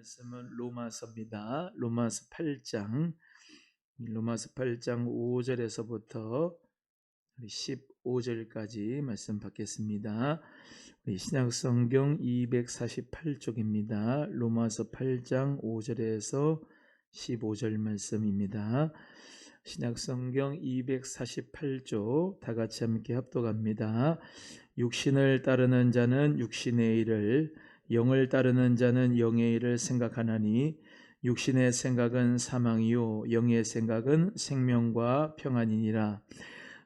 말씀은 로마서입니다. 로마서 8장 5절에서부터 15절까지 말씀 받겠습니다. 신약성경 248쪽입니다. 로마서 8장 5절에서 15절 말씀입니다. 신약성경 248쪽 다 같이 함께 합독합니다. 육신을 따르는 자는 육신의 일을, 영을 따르는 자는 영의 일을 생각하나니 육신의 생각은 사망이요 영의 생각은 생명과 평안이니라.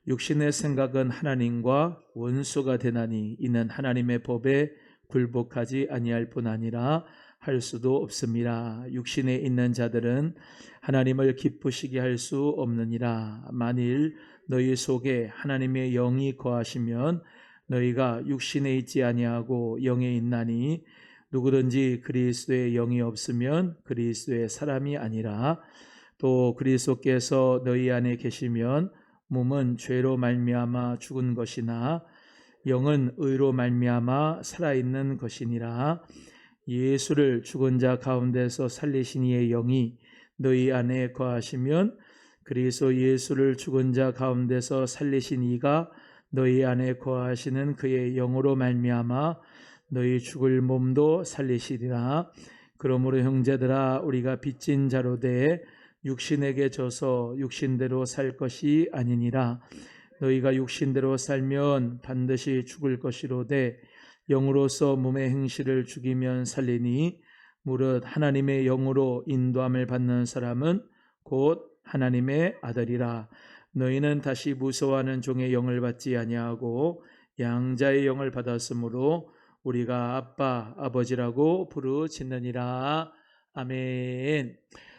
육신의 생각은 하나님과 원수가 되나니 이는 하나님의 법에 굴복하지 아니할 뿐 아니라 할 수도 없음이라. 육신에 있는 자들은 하나님을 기쁘시게 할 수 없느니라. 만일 너희 속에 하나님의 영이 거하시면 너희가 육신에 있지 아니하고 영에 있나니 누구든지 그리스도의 영이 없으면 그리스도의 사람이 아니라. 또 그리스도께서 너희 안에 계시면 몸은 죄로 말미암아 죽은 것이나 영은 의로 말미암아 살아있는 것이니라. 예수를 죽은 자 가운데서 살리신 이의 영이 너희 안에 거하시면 그리스도 예수를 죽은 자 가운데서 살리신 이가 너희 안에 거하시는 그의 영으로 말미암아 너희 죽을 몸도 살리시리라. 그러므로 형제들아, 우리가 빚진 자로 돼 육신에게 져서 육신대로 살 것이 아니니라. 너희가 육신대로 살면 반드시 죽을 것이로되 영으로서 몸의 행실을 죽이면 살리니 무릇 하나님의 영으로 인도함을 받는 사람은 곧 하나님의 아들이라. 너희는 다시 무서워하는 종의 영을 받지 아니하고 양자의 영을 받았으므로 우리가 아빠 아버지라고 부르짖느니라. 아멘.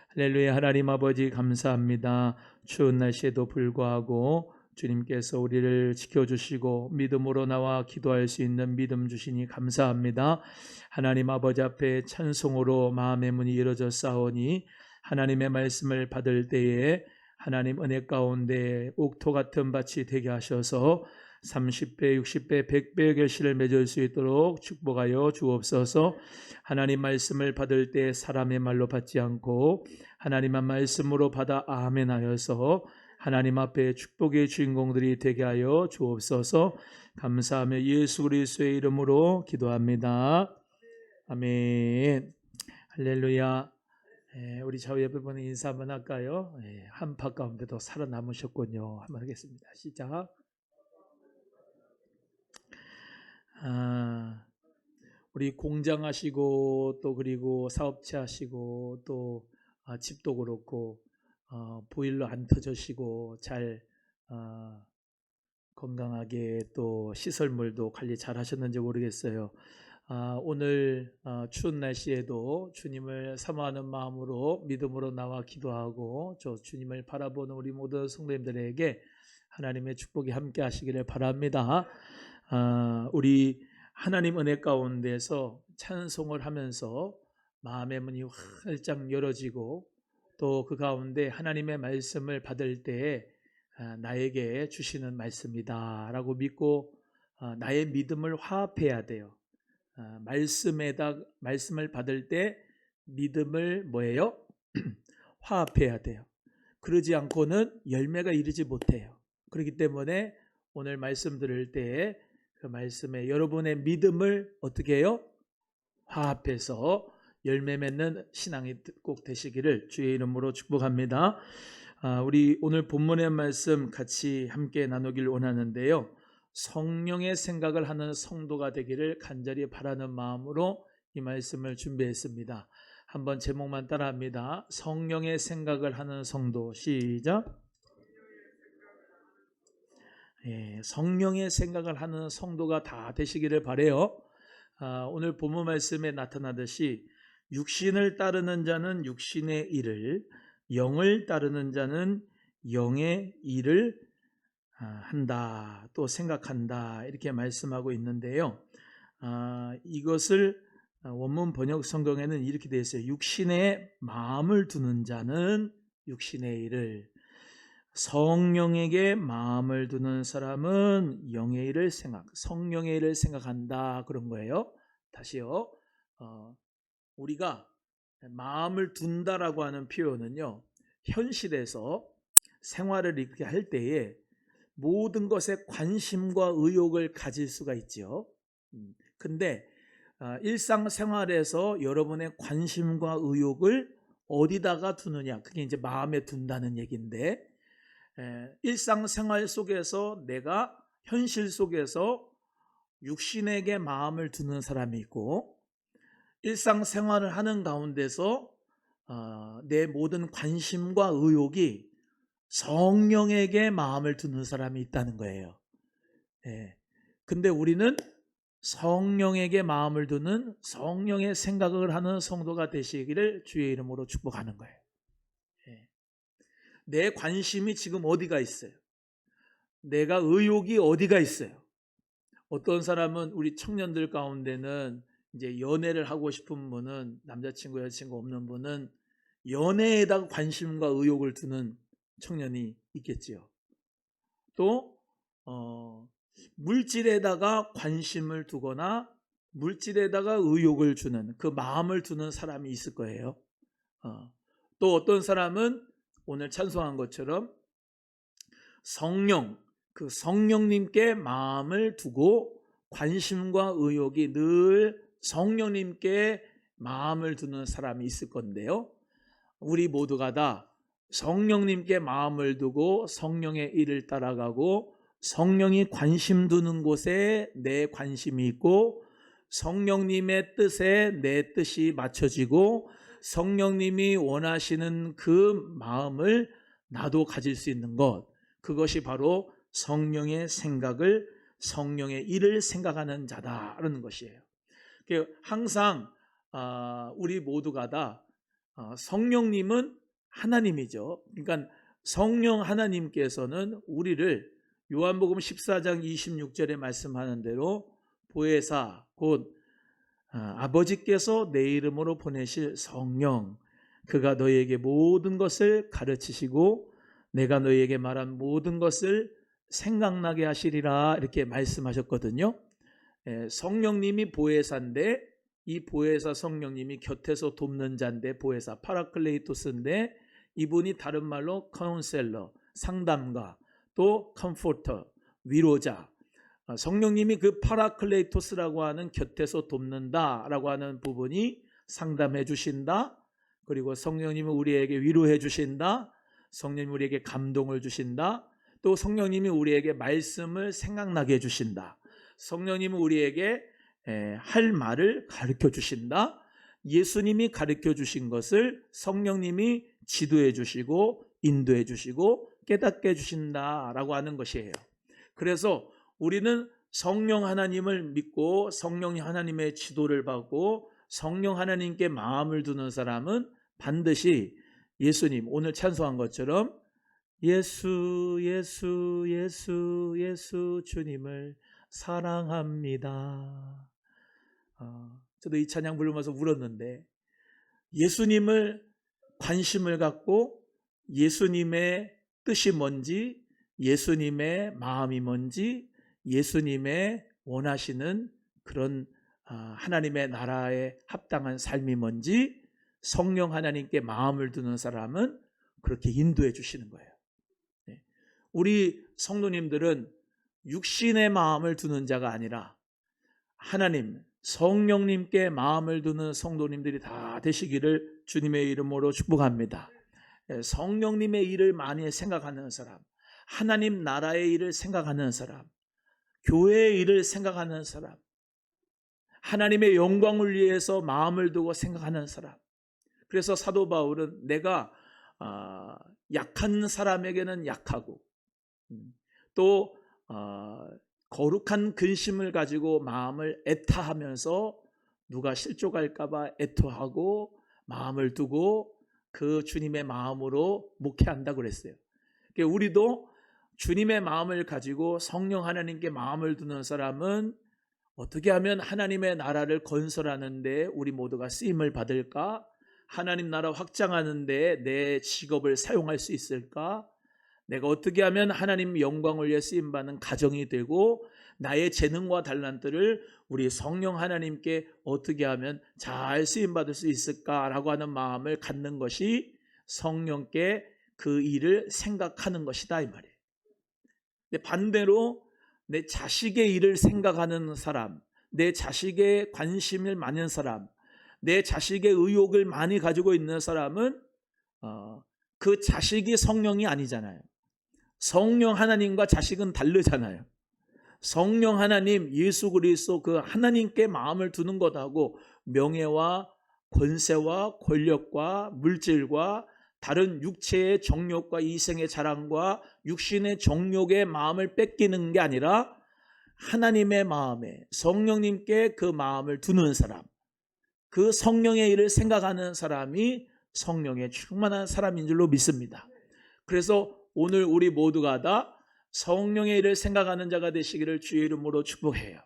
할렐루야. 하나님 아버지 감사합니다. 추운 날씨에도 불구하고 주님께서 우리를 지켜주시고 믿음으로 나와 기도할 수 있는 믿음 주시니 감사합니다. 하나님 아버지 앞에 찬송으로 마음의 문이 열어졌사오니 하나님의 말씀을 받을 때에 하나님 은혜 가운데 옥토 같은 밭이 되게 하셔서 30배, 60배, 100배의 결실을 맺을 수 있도록 축복하여 주옵소서. 하나님 말씀을 받을 때 사람의 말로 받지 않고 하나님의 말씀으로 받아 아멘 하여서 하나님 앞에 축복의 주인공들이 되게 하여 주옵소서. 감사하며 예수 그리스도의 이름으로 기도합니다. 아멘. 할렐루야. 우리 좌우 옆에 보는 인사 한번 할까요? 한파 가운데도 살아남으셨군요. 한번 하겠습니다. 시작. 우리 공장 하시고 또 그리고 사업체 하시고 또 집도 그렇고 보일러 안 터져시고 잘 건강하게 또 시설물도 관리 잘 하셨는지 모르겠어요. 오늘 추운 날씨에도 주님을 사모하는 마음으로 믿음으로 나와 기도하고 저 주님을 바라보는 우리 모든 성도님들에게 하나님의 축복이 함께 하시기를 바랍니다. 우리 하나님 은혜 가운데서 찬송을 하면서 마음의 문이 활짝 열어지고 또 그 가운데 하나님의 말씀을 받을 때에 나에게 주시는 말씀이다 라고 믿고 나의 믿음을 화합해야 돼요. 말씀을 받을 때 믿음을 뭐예요? 화합해야 돼요. 그러지 않고는 열매가 이르지 못해요. 그렇기 때문에 오늘 말씀 들을 때 그 말씀에 여러분의 믿음을 어떻게 해요? 화합해서 열매 맺는 신앙이 꼭 되시기를 주의 이름으로 축복합니다. 우리 오늘 본문의 말씀 같이 함께 나누길 원하는데요. 성령의 생각을 하는 성도가 되기를 간절히 바라는 마음으로 이 말씀을 준비했습니다. 한번 제목만 따라합니다. 성령의 생각을 하는 성도. 시작. 성령의 생각을 하는 성도가 다 되시기를 바라요. 오늘 본문 말씀에 나타나듯이 육신을 따르는 자는 육신의 일을, 영을 따르는 자는 영의 일을 한다, 또 생각한다 이렇게 말씀하고 있는데요. 이것을 원문 번역 성경에는 이렇게 되어 있어요. 육신에 마음을 두는 자는 육신의 일을, 성령에게 마음을 두는 사람은 영의 일을 성령의 일을 생각한다 그런 거예요. 다시요. 우리가 마음을 둔다라고 하는 표현은요, 현실에서 생활을 이렇게 할 때에 모든 것에 관심과 의욕을 가질 수가 있죠. 근데 일상생활에서 여러분의 관심과 의욕을 어디다가 두느냐, 그게 이제 마음에 둔다는 얘기인데, 일상생활 속에서 내가 현실 속에서 육신에게 마음을 두는 사람이 있고, 일상생활을 하는 가운데서 내 모든 관심과 의욕이 성령에게 마음을 두는 사람이 있다는 거예요. 근데 우리는 성령에게 마음을 두는, 성령의 생각을 하는 성도가 되시기를 주의 이름으로 축복하는 거예요. 내 관심이 지금 어디가 있어요? 내가 의욕이 어디가 있어요? 어떤 사람은, 우리 청년들 가운데는 이제 연애를 하고 싶은 분은, 남자친구 여자친구 없는 분은 연애에다가 관심과 의욕을 두는 청년이 있겠지요. 또 물질에다가 관심을 두거나 물질에다가 의욕을 주는, 그 마음을 두는 사람이 있을 거예요. 또 어떤 사람은 오늘 찬송한 것처럼 성령, 그 성령님께 마음을 두고 관심과 의욕이 늘 성령님께 마음을 두는 사람이 있을 건데요. 우리 모두가 다 성령님께 마음을 두고 성령의 일을 따라가고, 성령이 관심 두는 곳에 내 관심이 있고, 성령님의 뜻에 내 뜻이 맞춰지고, 성령님이 원하시는 그 마음을 나도 가질 수 있는 것, 그것이 바로 성령의 생각을, 성령의 일을 생각하는 자다라는 것이에요. 항상 우리 모두가 다 성령님은 하나님이죠. 그러니까 성령 하나님께서는 우리를 요한복음 14장 26절에 말씀하는 대로 보혜사, 곧 아버지께서 내 이름으로 보내실 성령, 그가 너희에게 모든 것을 가르치시고 내가 너희에게 말한 모든 것을 생각나게 하시리라, 이렇게 말씀하셨거든요. 성령님이 보혜사인데, 이 보혜사 성령님이 곁에서 돕는 자인데, 보혜사 파라클레이토스인데, 이분이 다른 말로 카운셀러, 상담가, 또 컴포터, 위로자. 성령님이 그 파라클레이토스라고 하는 곁에서 돕는다라고 하는 부분이 상담해 주신다. 그리고 성령님이 우리에게 위로해 주신다. 성령님이 우리에게 감동을 주신다. 또 성령님이 우리에게 말씀을 생각나게 해 주신다. 성령님이 우리에게 할 말을 가르쳐 주신다. 예수님이 가르쳐 주신 것을 성령님이 지도해 주시고 인도해 주시고 깨닫게 해 주신다라고 하는 것이에요. 그래서 우리는 성령 하나님을 믿고 성령 하나님의 지도를 받고 성령 하나님께 마음을 두는 사람은 반드시 예수님, 오늘 찬송한 것처럼 예수 예수 예수 예수 주님을 사랑합니다. 저도 이 찬양 부르면서 울었는데, 예수님을 관심을 갖고 예수님의 뜻이 뭔지, 예수님의 마음이 뭔지, 예수님의 원하시는 그런 하나님의 나라에 합당한 삶이 뭔지 성령 하나님께 마음을 두는 사람은 그렇게 인도해 주시는 거예요. 우리 성도님들은 육신의 마음을 두는 자가 아니라 하나님, 성령님께 마음을 두는 성도님들이 다 되시기를 주님의 이름으로 축복합니다. 성령님의 일을 많이 생각하는 사람, 하나님 나라의 일을 생각하는 사람, 교회의 일을 생각하는 사람, 하나님의 영광을 위해서 마음을 두고 생각하는 사람. 그래서 사도 바울은 내가 약한 사람에게는 약하고, 또 거룩한 근심을 가지고 마음을 애타하면서 누가 실족할까 봐 애토하고 마음을 두고 그 주님의 마음으로 목회한다고 그랬어요. 우리도 주님의 마음을 가지고 성령 하나님께 마음을 두는 사람은 어떻게 하면 하나님의 나라를 건설하는 데 우리 모두가 쓰임을 받을까? 하나님 나라 확장하는 데 내 직업을 사용할 수 있을까? 내가 어떻게 하면 하나님 영광을 위해 쓰임받는 가정이 되고 나의 재능과 달란트를 우리 성령 하나님께 어떻게 하면 잘 쓰임받을 수 있을까라고 하는 마음을 갖는 것이 성령께 그 일을 생각하는 것이다 이 말이에요. 근데 반대로 내 자식의 일을 생각하는 사람, 내 자식의 관심을 많은 사람, 내 자식의 의욕을 많이 가지고 있는 사람은 그 자식이 성령이 아니잖아요. 성령 하나님과 자식은 다르잖아요. 성령 하나님 예수 그리스도 그 하나님께 마음을 두는 것하고 명예와 권세와 권력과 물질과 다른 육체의 정욕과 이생의 자랑과 육신의 정욕의 마음을 뺏기는 게 아니라 하나님의 마음에 성령님께 그 마음을 두는 사람, 그 성령의 일을 생각하는 사람이 성령에 충만한 사람인 줄로 믿습니다. 그래서 오늘 우리 모두가 다 성령의 일을 생각하는 자가 되시기를 주의 이름으로 축복해요.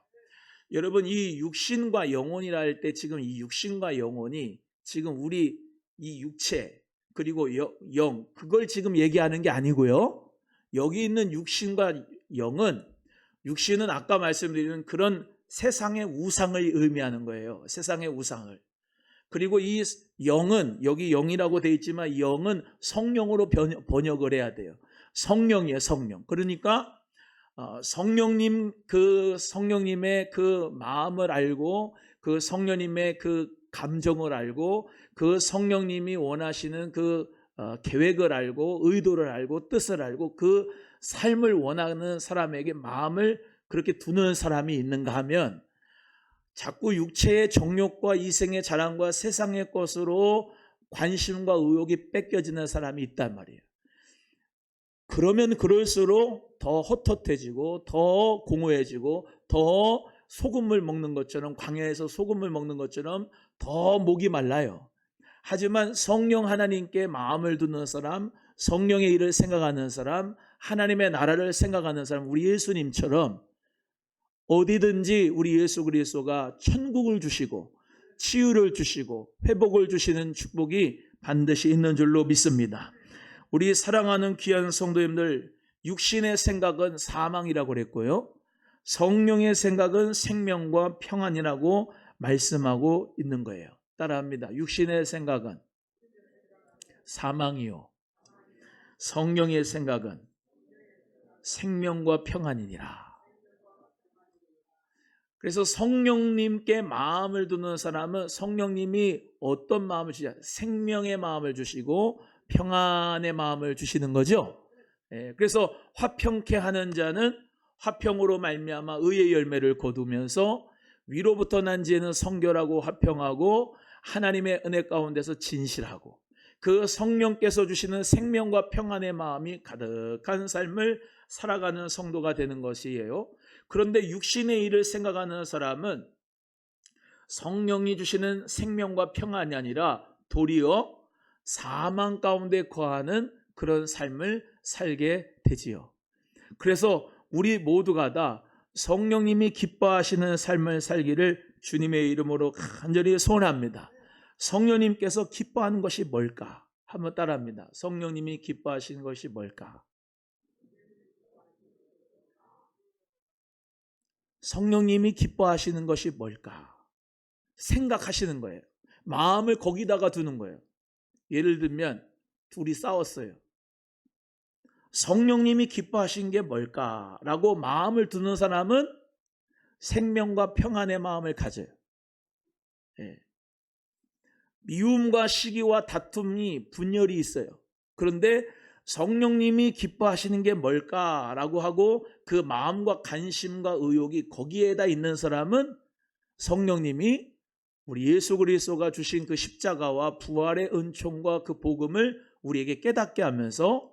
여러분, 이 육신과 영혼이라 할 때 지금 이 육신과 영혼이 지금 우리 이 육체 그리고 영 그걸 지금 얘기하는 게 아니고요. 여기 있는 육신과 영은 육신은 아까 말씀드린 그런 세상의 우상을 의미하는 거예요. 세상의 우상을. 그리고 이 영은 여기 영이라고 되어 있지만 영은 성령으로 번역을 해야 돼요. 성령이에요, 성령. 그러니까 성령님의 그 마음을 알고 그 성령님의 그 감정을 알고 그 성령님이 원하시는 그 계획을 알고 의도를 알고 뜻을 알고 그 삶을 원하는 사람에게 마음을 그렇게 두는 사람이 있는가 하면 자꾸 육체의 정욕과 이생의 자랑과 세상의 것으로 관심과 의욕이 뺏겨지는 사람이 있단 말이에요. 그러면 그럴수록 더 헛헛해지고 더 공허해지고 더 소금물 먹는 것처럼 광야에서 소금물 먹는 것처럼 더 목이 말라요. 하지만 성령 하나님께 마음을 두는 사람, 성령의 일을 생각하는 사람, 하나님의 나라를 생각하는 사람, 우리 예수님처럼 어디든지 우리 예수 그리스도가 천국을 주시고 치유를 주시고 회복을 주시는 축복이 반드시 있는 줄로 믿습니다. 우리 사랑하는 귀한 성도님들, 육신의 생각은 사망이라고 그랬고요. 성령의 생각은 생명과 평안이라고 말씀하고 있는 거예요. 따라합니다. 육신의 생각은 사망이요. 성령의 생각은 생명과 평안이니라. 그래서 성령님께 마음을 두는 사람은 성령님이 어떤 마음을 주시냐? 생명의 마음을 주시고 평안의 마음을 주시는 거죠. 그래서 화평케 하는 자는 화평으로 말미암아 의의 열매를 거두면서 위로부터 난 지혜는 성결하고 화평하고 하나님의 은혜 가운데서 진실하고 그 성령께서 주시는 생명과 평안의 마음이 가득한 삶을 살아가는 성도가 되는 것이에요. 그런데 육신의 일을 생각하는 사람은 성령이 주시는 생명과 평안이 아니라 도리어 사망 가운데 거하는 그런 삶을 살게 되지요. 그래서 우리 모두가 다 성령님이 기뻐하시는 삶을 살기를 주님의 이름으로 간절히 소원합니다. 성령님께서 기뻐하는 것이 뭘까? 한번 따라합니다. 성령님이 기뻐하시는 것이 뭘까? 성령님이 기뻐하시는 것이 뭘까? 생각하시는 거예요. 마음을 거기다가 두는 거예요. 예를 들면 둘이 싸웠어요. 성령님이 기뻐하신 게 뭘까라고 마음을 두는 사람은 생명과 평안의 마음을 가져요. 미움과 시기와 다툼이 분열이 있어요. 그런데 성령님이 기뻐하시는 게 뭘까라고 하고 그 마음과 관심과 의욕이 거기에다 있는 사람은 성령님이 우리 예수 그리스도가 주신 그 십자가와 부활의 은총과 그 복음을 우리에게 깨닫게 하면서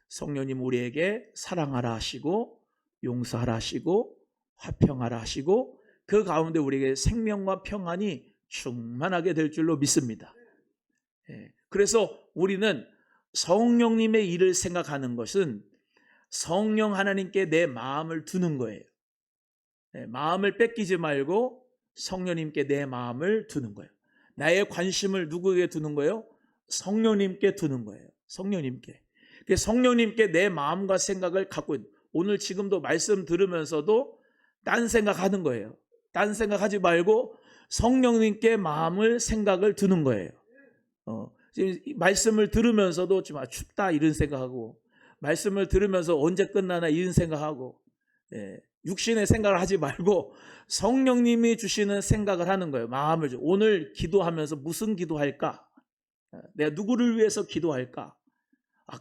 성령님 우리에게 사랑하라 하시고 용서하라 하시고 화평하라 하시고 그 가운데 우리에게 생명과 평안이 충만하게 될 줄로 믿습니다. 그래서 우리는 성령님의 일을 생각하는 것은 성령 하나님께 내 마음을 두는 거예요. 마음을 뺏기지 말고 성령님께 내 마음을 두는 거예요. 나의 관심을 누구에게 두는 거예요? 성령님께 두는 거예요. 성령님께. 성령님께 내 마음과 생각을 갖고 있는, 오늘 지금도 말씀 들으면서도 딴 생각하는 거예요. 딴 생각하지 말고 성령님께 마음을 생각을 두는 거예요. 지금 말씀을 들으면서도 좀 춥다 이런 생각하고, 말씀을 들으면서 언제 끝나나 이런 생각하고, 육신의 생각을 하지 말고 성령님이 주시는 생각을 하는 거예요. 마음을 오늘 기도하면서 무슨 기도할까? 내가 누구를 위해서 기도할까?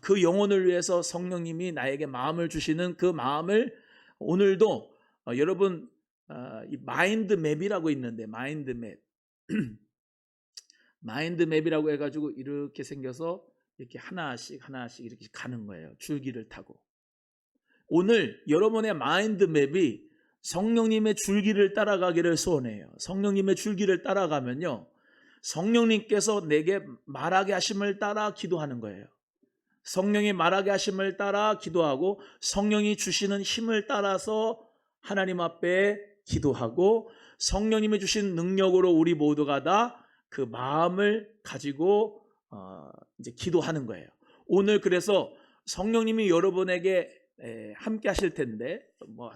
그 영혼을 위해서 성령님이 나에게 마음을 주시는 그 마음을 오늘도 여러분 이 마인드맵이라고 있는데, 마인드맵 마인드맵이라고 해가지고 이렇게 생겨서 이렇게 하나씩 이렇게 가는 거예요. 줄기를 타고. 오늘 여러분의 마인드맵이 성령님의 줄기를 따라가기를 소원해요. 성령님의 줄기를 따라가면요, 성령님께서 내게 말하게 하심을 따라 기도하는 거예요. 성령이 말하게 하심을 따라 기도하고, 성령이 주시는 힘을 따라서 하나님 앞에 기도하고, 성령님이 주신 능력으로 우리 모두가 다 그 마음을 가지고 이제 기도하는 거예요. 오늘 그래서 성령님이 여러분에게 함께 하실 텐데,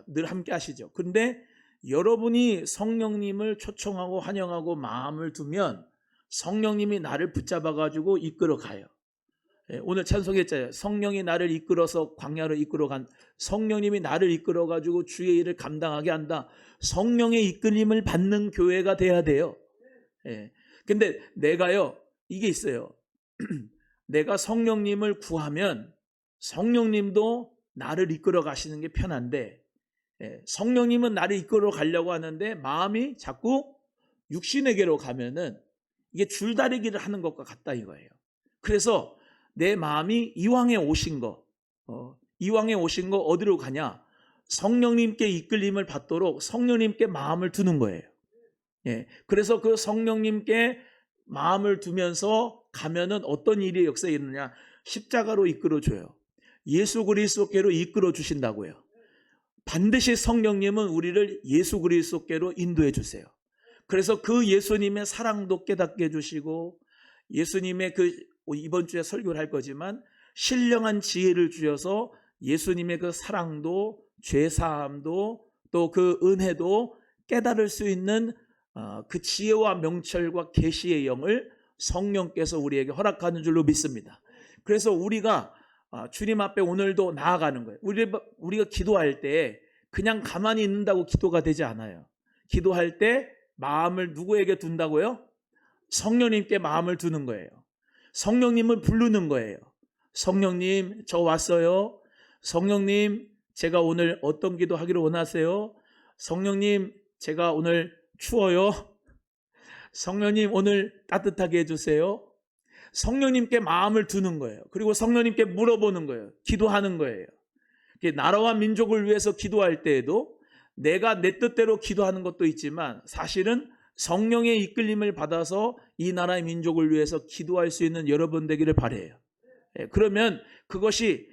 늘 함께 하시죠. 근데 여러분이 성령님을 초청하고 환영하고 마음을 두면 성령님이 나를 붙잡아 가지고 이끌어 가요. 오늘 찬송했잖아요. 성령이 나를 이끌어서 광야로 이끌어간, 성령님이 나를 이끌어 가지고 주의 일을 감당하게 한다. 성령의 이끌림을 받는 교회가 돼야 돼요. 근데 내가요, 이게 있어요. 내가 성령님을 구하면 성령님도 나를 이끌어 가시는 게 편한데, 성령님은 나를 이끌어 가려고 하는데 마음이 자꾸 육신에게로 가면은 이게 줄다리기를 하는 것과 같다 이거예요. 그래서 내 마음이 이왕에 오신 거, 이왕에 오신 거 어디로 가냐? 성령님께 이끌림을 받도록 성령님께 마음을 두는 거예요. 그래서 그 성령님께 마음을 두면서 가면은 어떤 일이 역사에 일어나냐? 십자가로 이끌어줘요. 예수 그리스도께로 이끌어 주신다고요. 반드시 성령님은 우리를 예수 그리스도께로 인도해 주세요. 그래서 그 예수님의 사랑도 깨닫게 해주시고, 예수님의 이번 주에 설교를 할 거지만 신령한 지혜를 주셔서 예수님의 그 사랑도 죄사함도 또 그 은혜도 깨달을 수 있는 그 지혜와 명철과 계시의 영을 성령께서 우리에게 허락하는 줄로 믿습니다. 그래서 우리가 주님 앞에 오늘도 나아가는 거예요. 우리가 기도할 때 그냥 가만히 있는다고 기도가 되지 않아요. 기도할 때 마음을 누구에게 둔다고요? 성령님께 마음을 두는 거예요. 성령님을 부르는 거예요. 성령님, 저 왔어요. 성령님, 제가 오늘 어떤 기도 하기를 원하세요? 성령님, 제가 오늘 추워요. 성령님, 오늘 따뜻하게 해주세요. 성령님께 마음을 두는 거예요. 그리고 성령님께 물어보는 거예요. 기도하는 거예요. 나라와 민족을 위해서 기도할 때에도 내가 내 뜻대로 기도하는 것도 있지만 사실은 성령의 이끌림을 받아서 이 나라의 민족을 위해서 기도할 수 있는 여러분 되기를 바라요. 그러면 그것이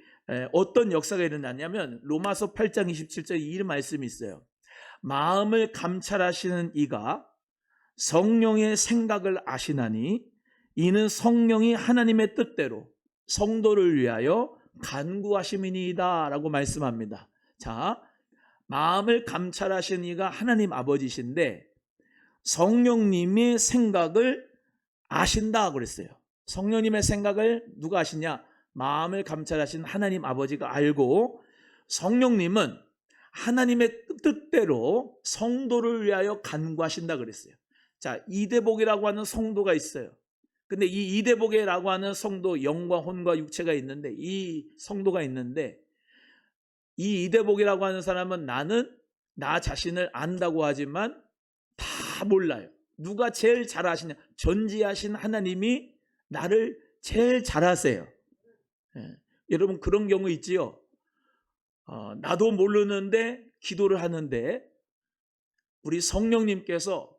어떤 역사가 일어나냐면 로마서 8장 27절에 이 말씀이 있어요. 마음을 감찰하시는 이가 성령의 생각을 아시나니 이는 성령이 하나님의 뜻대로 성도를 위하여 간구하심이니이다 라고 말씀합니다. 자, 마음을 감찰하시는 이가 하나님 아버지신데 성령님의 생각을 아신다 그랬어요. 성령님의 생각을 누가 아시냐? 마음을 감찰하신 하나님 아버지가 알고, 성령님은 하나님의 뜻대로 성도를 위하여 간구하신다 그랬어요. 자, 이대복이라고 하는 성도가 있어요. 근데 이 이대복이라고 하는 성도, 영과 혼과 육체가 있는데, 이 성도가 있는데, 이 이대복이라고 하는 사람은 나는 나 자신을 안다고 하지만 다 몰라요. 누가 제일 잘 아시냐? 전지하신 하나님이 나를 제일 잘 아세요. 여러분 그런 경우 있지요. 나도 모르는데 기도를 하는데 우리 성령님께서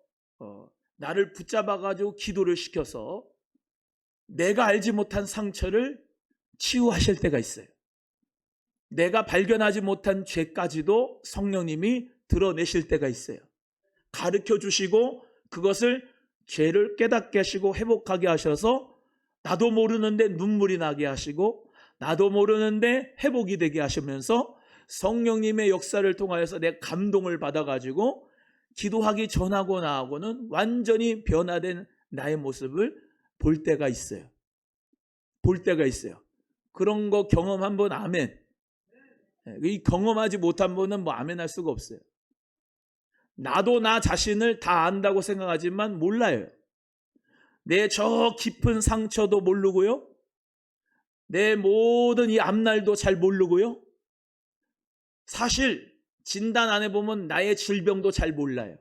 나를 붙잡아가지고 기도를 시켜서 내가 알지 못한 상처를 치유하실 때가 있어요. 내가 발견하지 못한 죄까지도 성령님이 드러내실 때가 있어요. 가르쳐 주시고 그것을 죄를 깨닫게 하시고 회복하게 하셔서 나도 모르는데 눈물이 나게 하시고 나도 모르는데 회복이 되게 하시면서 성령님의 역사를 통하여서 내 감동을 받아가지고 기도하기 전하고 나하고는 완전히 변화된 나의 모습을 볼 때가 있어요. 볼 때가 있어요. 그런 거 경험한 분 아멘. 이 경험하지 못한 분은 뭐 아멘 할 수가 없어요. 나도 나 자신을 다 안다고 생각하지만 몰라요. 내 저 깊은 상처도 모르고요. 내 모든 이 앞날도 잘 모르고요. 사실 진단 안 해보면 나의 질병도 잘 몰라요.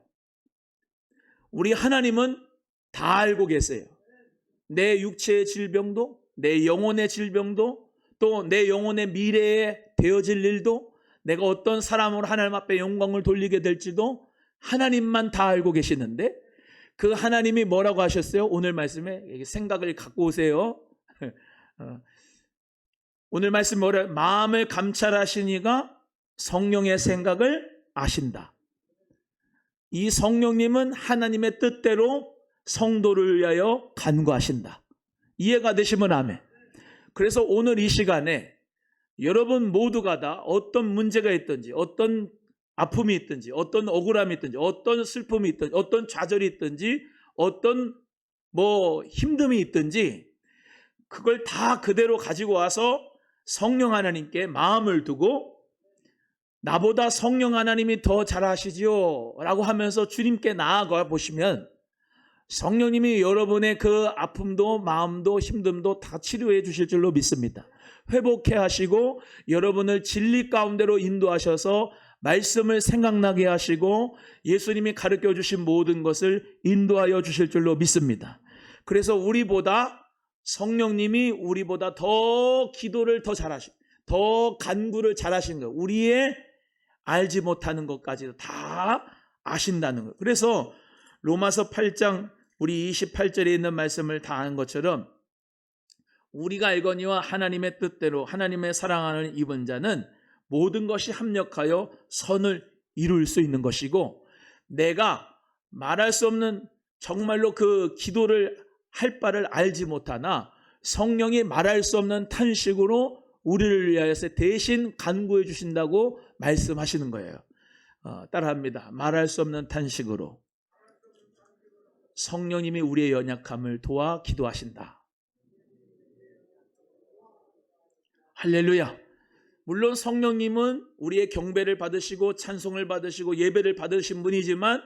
우리 하나님은 다 알고 계세요. 내 육체의 질병도, 내 영혼의 질병도, 또 내 영혼의 미래에 되어질 일도, 내가 어떤 사람으로 하나님 앞에 영광을 돌리게 될지도 하나님만 다 알고 계시는데, 그 하나님이 뭐라고 하셨어요? 오늘 말씀에 생각을 갖고 오세요. 오늘 말씀 뭐래요? 마음을 감찰하시니가 성령의 생각을 아신다. 이 성령님은 하나님의 뜻대로 성도를 위하여 간구하신다. 이해가 되시면 아멘. 그래서 오늘 이 시간에 여러분 모두가 다 어떤 문제가 있든지, 어떤 아픔이 있든지, 어떤 억울함이 있든지, 어떤 슬픔이 있든지, 어떤 좌절이 있든지, 어떤 힘듦이 있든지 그걸 다 그대로 가지고 와서 성령 하나님께 마음을 두고, 나보다 성령 하나님이 더 잘하시지요 라고 하면서 주님께 나아가 보시면 성령님이 여러분의 그 아픔도 마음도 힘듦도 다 치료해 주실 줄로 믿습니다. 회복해 하시고 여러분을 진리 가운데로 인도하셔서 말씀을 생각나게 하시고 예수님이 가르쳐 주신 모든 것을 인도하여 주실 줄로 믿습니다. 그래서 성령님이 우리보다 더 기도를 더 잘하시고 더 간구를 잘하시는 거예요. 우리의 알지 못하는 것까지도 다 아신다는 거예요. 그래서 로마서 8장 우리 28절에 있는 말씀을 다 아는 것처럼 우리가 알거니와 하나님의 뜻대로 하나님의 사랑하는 입은 자는 모든 것이 합력하여 선을 이룰 수 있는 것이고, 내가 말할 수 없는 정말로 그 기도를 할 바를 알지 못하나 성령이 말할 수 없는 탄식으로 우리를 위하여서 대신 간구해 주신다고 말씀하시는 거예요. 따라합니다. 말할 수 없는 탄식으로 성령님이 우리의 연약함을 도와 기도하신다. 할렐루야. 물론 성령님은 우리의 경배를 받으시고 찬송을 받으시고 예배를 받으신 분이지만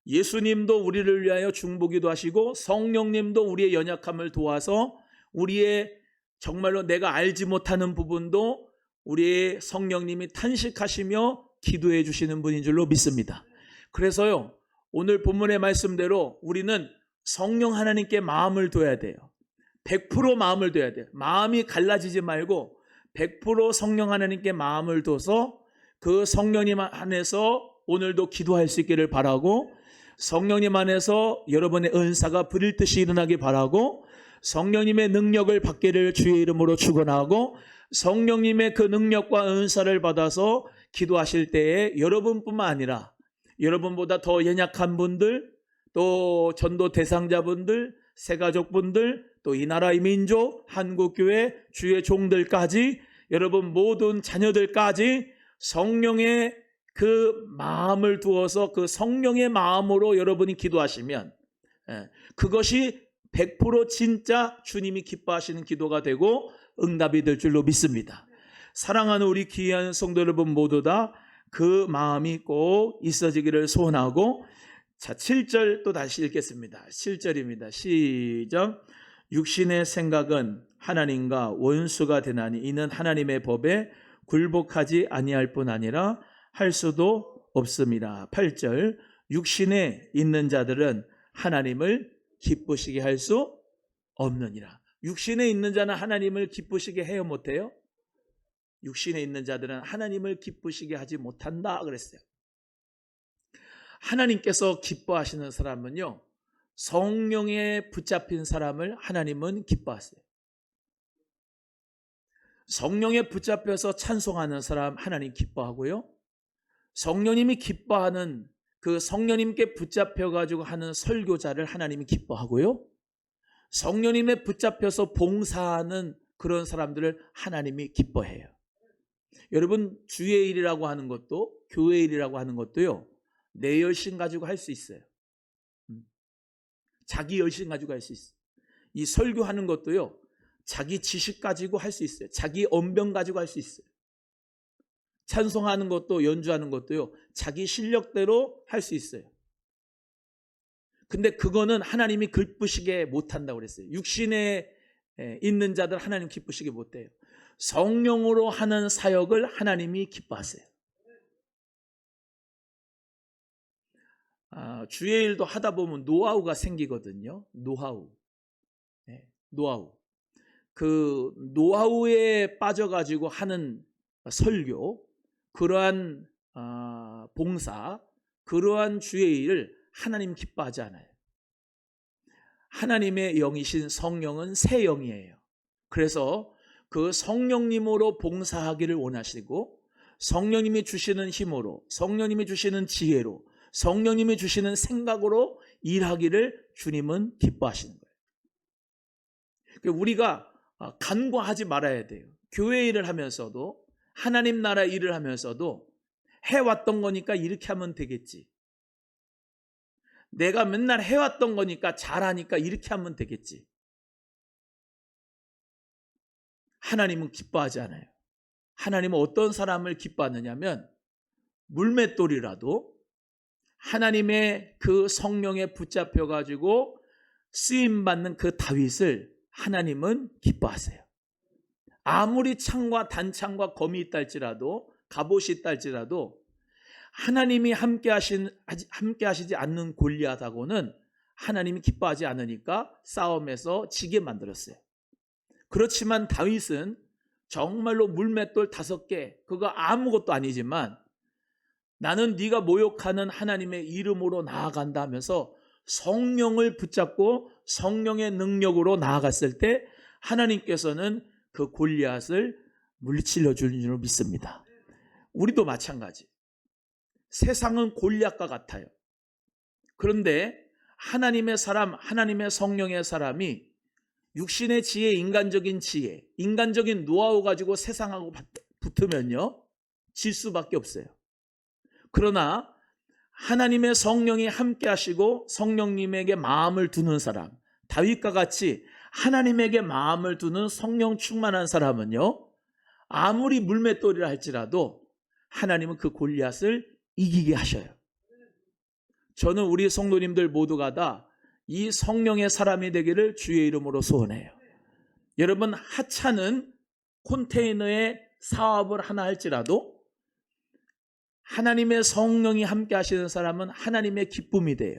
예수님도 우리를 위하여 중보기도 하시고 성령님도 우리의 연약함을 도와서 우리의 정말로 내가 알지 못하는 부분도 우리의 성령님이 탄식하시며 기도해 주시는 분인 줄로 믿습니다. 그래서요, 오늘 본문의 말씀대로 우리는 성령 하나님께 마음을 둬야 돼요. 100% 마음을 둬야 돼요. 마음이 갈라지지 말고 100% 성령 하나님께 마음을 둬서 그 성령님 안에서 오늘도 기도할 수 있기를 바라고, 성령님 안에서 여러분의 은사가 불일 듯이 일어나기 바라고, 성령님의 능력을 받기를 주의 이름으로 축원하고, 성령님의 그 능력과 은사를 받아서 기도하실 때에 여러분뿐만 아니라 여러분보다 더 연약한 분들, 또 전도 대상자분들, 새가족분들, 또 이 나라의 민족, 한국교회, 주의 종들까지, 여러분 모든 자녀들까지 성령의 그 마음을 두어서 그 성령의 마음으로 여러분이 기도하시면 그것이 100% 진짜 주님이 기뻐하시는 기도가 되고 응답이 될 줄로 믿습니다. 사랑하는 우리 귀한 성도 여러분 모두 다 그 마음이 꼭 있어지기를 소원하고, 자, 7절 또 다시 읽겠습니다. 7절입니다. 시작. 육신의 생각은 하나님과 원수가 되나니 이는 하나님의 법에 굴복하지 아니할 뿐 아니라 할 수도 없습니다. 8절. 육신에 있는 자들은 하나님을 기쁘시게 할 수 없느니라. 육신에 있는 자는 하나님을 기쁘시게 해요, 못해요? 육신에 있는 자들은 하나님을 기쁘시게 하지 못한다 그랬어요. 하나님께서 기뻐하시는 사람은요, 성령에 붙잡힌 사람을 하나님은 기뻐하세요. 성령에 붙잡혀서 찬송하는 사람 하나님 기뻐하고요, 성령님이 기뻐하는 그 성령님께 붙잡혀가지고 하는 설교자를 하나님이 기뻐하고요, 성령님에 붙잡혀서 봉사하는 그런 사람들을 하나님이 기뻐해요. 여러분 주의 일이라고 하는 것도 교회 일이라고 하는 것도요. 내 열심 가지고 할 수 있어요. 자기 열심 가지고 할 수 있어요. 이 설교하는 것도요. 자기 지식 가지고 할 수 있어요. 자기 언변 가지고 할 수 있어요. 찬송하는 것도 연주하는 것도요. 자기 실력대로 할 수 있어요. 근데 그거는 하나님이 기쁘시게 못한다고 그랬어요. 육신에 있는 자들 하나님 기쁘시게 못해요. 성령으로 하는 사역을 하나님이 기뻐하세요. 주의 일도 하다 보면 노하우가 생기거든요. 노하우. 노하우. 그 노하우에 빠져가지고 하는 설교, 그러한 봉사, 그러한 주의 일을 하나님 기뻐하지 않아요. 하나님의 영이신 성령은 새 영이에요. 그래서 그 성령님으로 봉사하기를 원하시고 성령님이 주시는 힘으로, 성령님이 주시는 지혜로, 성령님이 주시는 생각으로 일하기를 주님은 기뻐하시는 거예요. 우리가 간과하지 말아야 돼요. 교회 일을 하면서도, 하나님 나라 일을 하면서도 해왔던 거니까 이렇게 하면 되겠지. 내가 맨날 해왔던 거니까 잘하니까 이렇게 하면 되겠지. 하나님은 기뻐하지 않아요. 하나님은 어떤 사람을 기뻐하느냐면 물맷돌이라도 하나님의 그 성령에 붙잡혀가지고 쓰임받는 그 다윗을 하나님은 기뻐하세요. 아무리 창과 단창과 검이 있다 할지라도, 갑옷이 있다 할지라도 하나님이 함께 하시지 않는 골리앗하고는 하나님이 기뻐하지 않으니까 싸움에서 지게 만들었어요. 그렇지만 다윗은 정말로 물맷돌 5개, 그거 아무것도 아니지만 나는 네가 모욕하는 하나님의 이름으로 나아간다 하면서 성령을 붙잡고 성령의 능력으로 나아갔을 때 하나님께서는 그 골리앗을 물리치려 주는 줄 믿습니다. 우리도 마찬가지. 세상은 골리앗과 같아요. 그런데 하나님의 사람, 하나님의 성령의 사람이 육신의 지혜, 인간적인 지혜, 인간적인 노하우 가지고 세상하고 붙으면요, 질 수밖에 없어요. 그러나 하나님의 성령이 함께 하시고 성령님에게 마음을 두는 사람, 다윗과 같이 하나님에게 마음을 두는 성령 충만한 사람은요, 아무리 물맷돌이라 할지라도 하나님은 그 골리앗을 이기게 하셔요. 저는 우리 성도님들 모두가 다 이 성령의 사람이 되기를 주의 이름으로 소원해요. 여러분, 하찮은 컨테이너의 사업을 하나 할지라도 하나님의 성령이 함께 하시는 사람은 하나님의 기쁨이 돼요.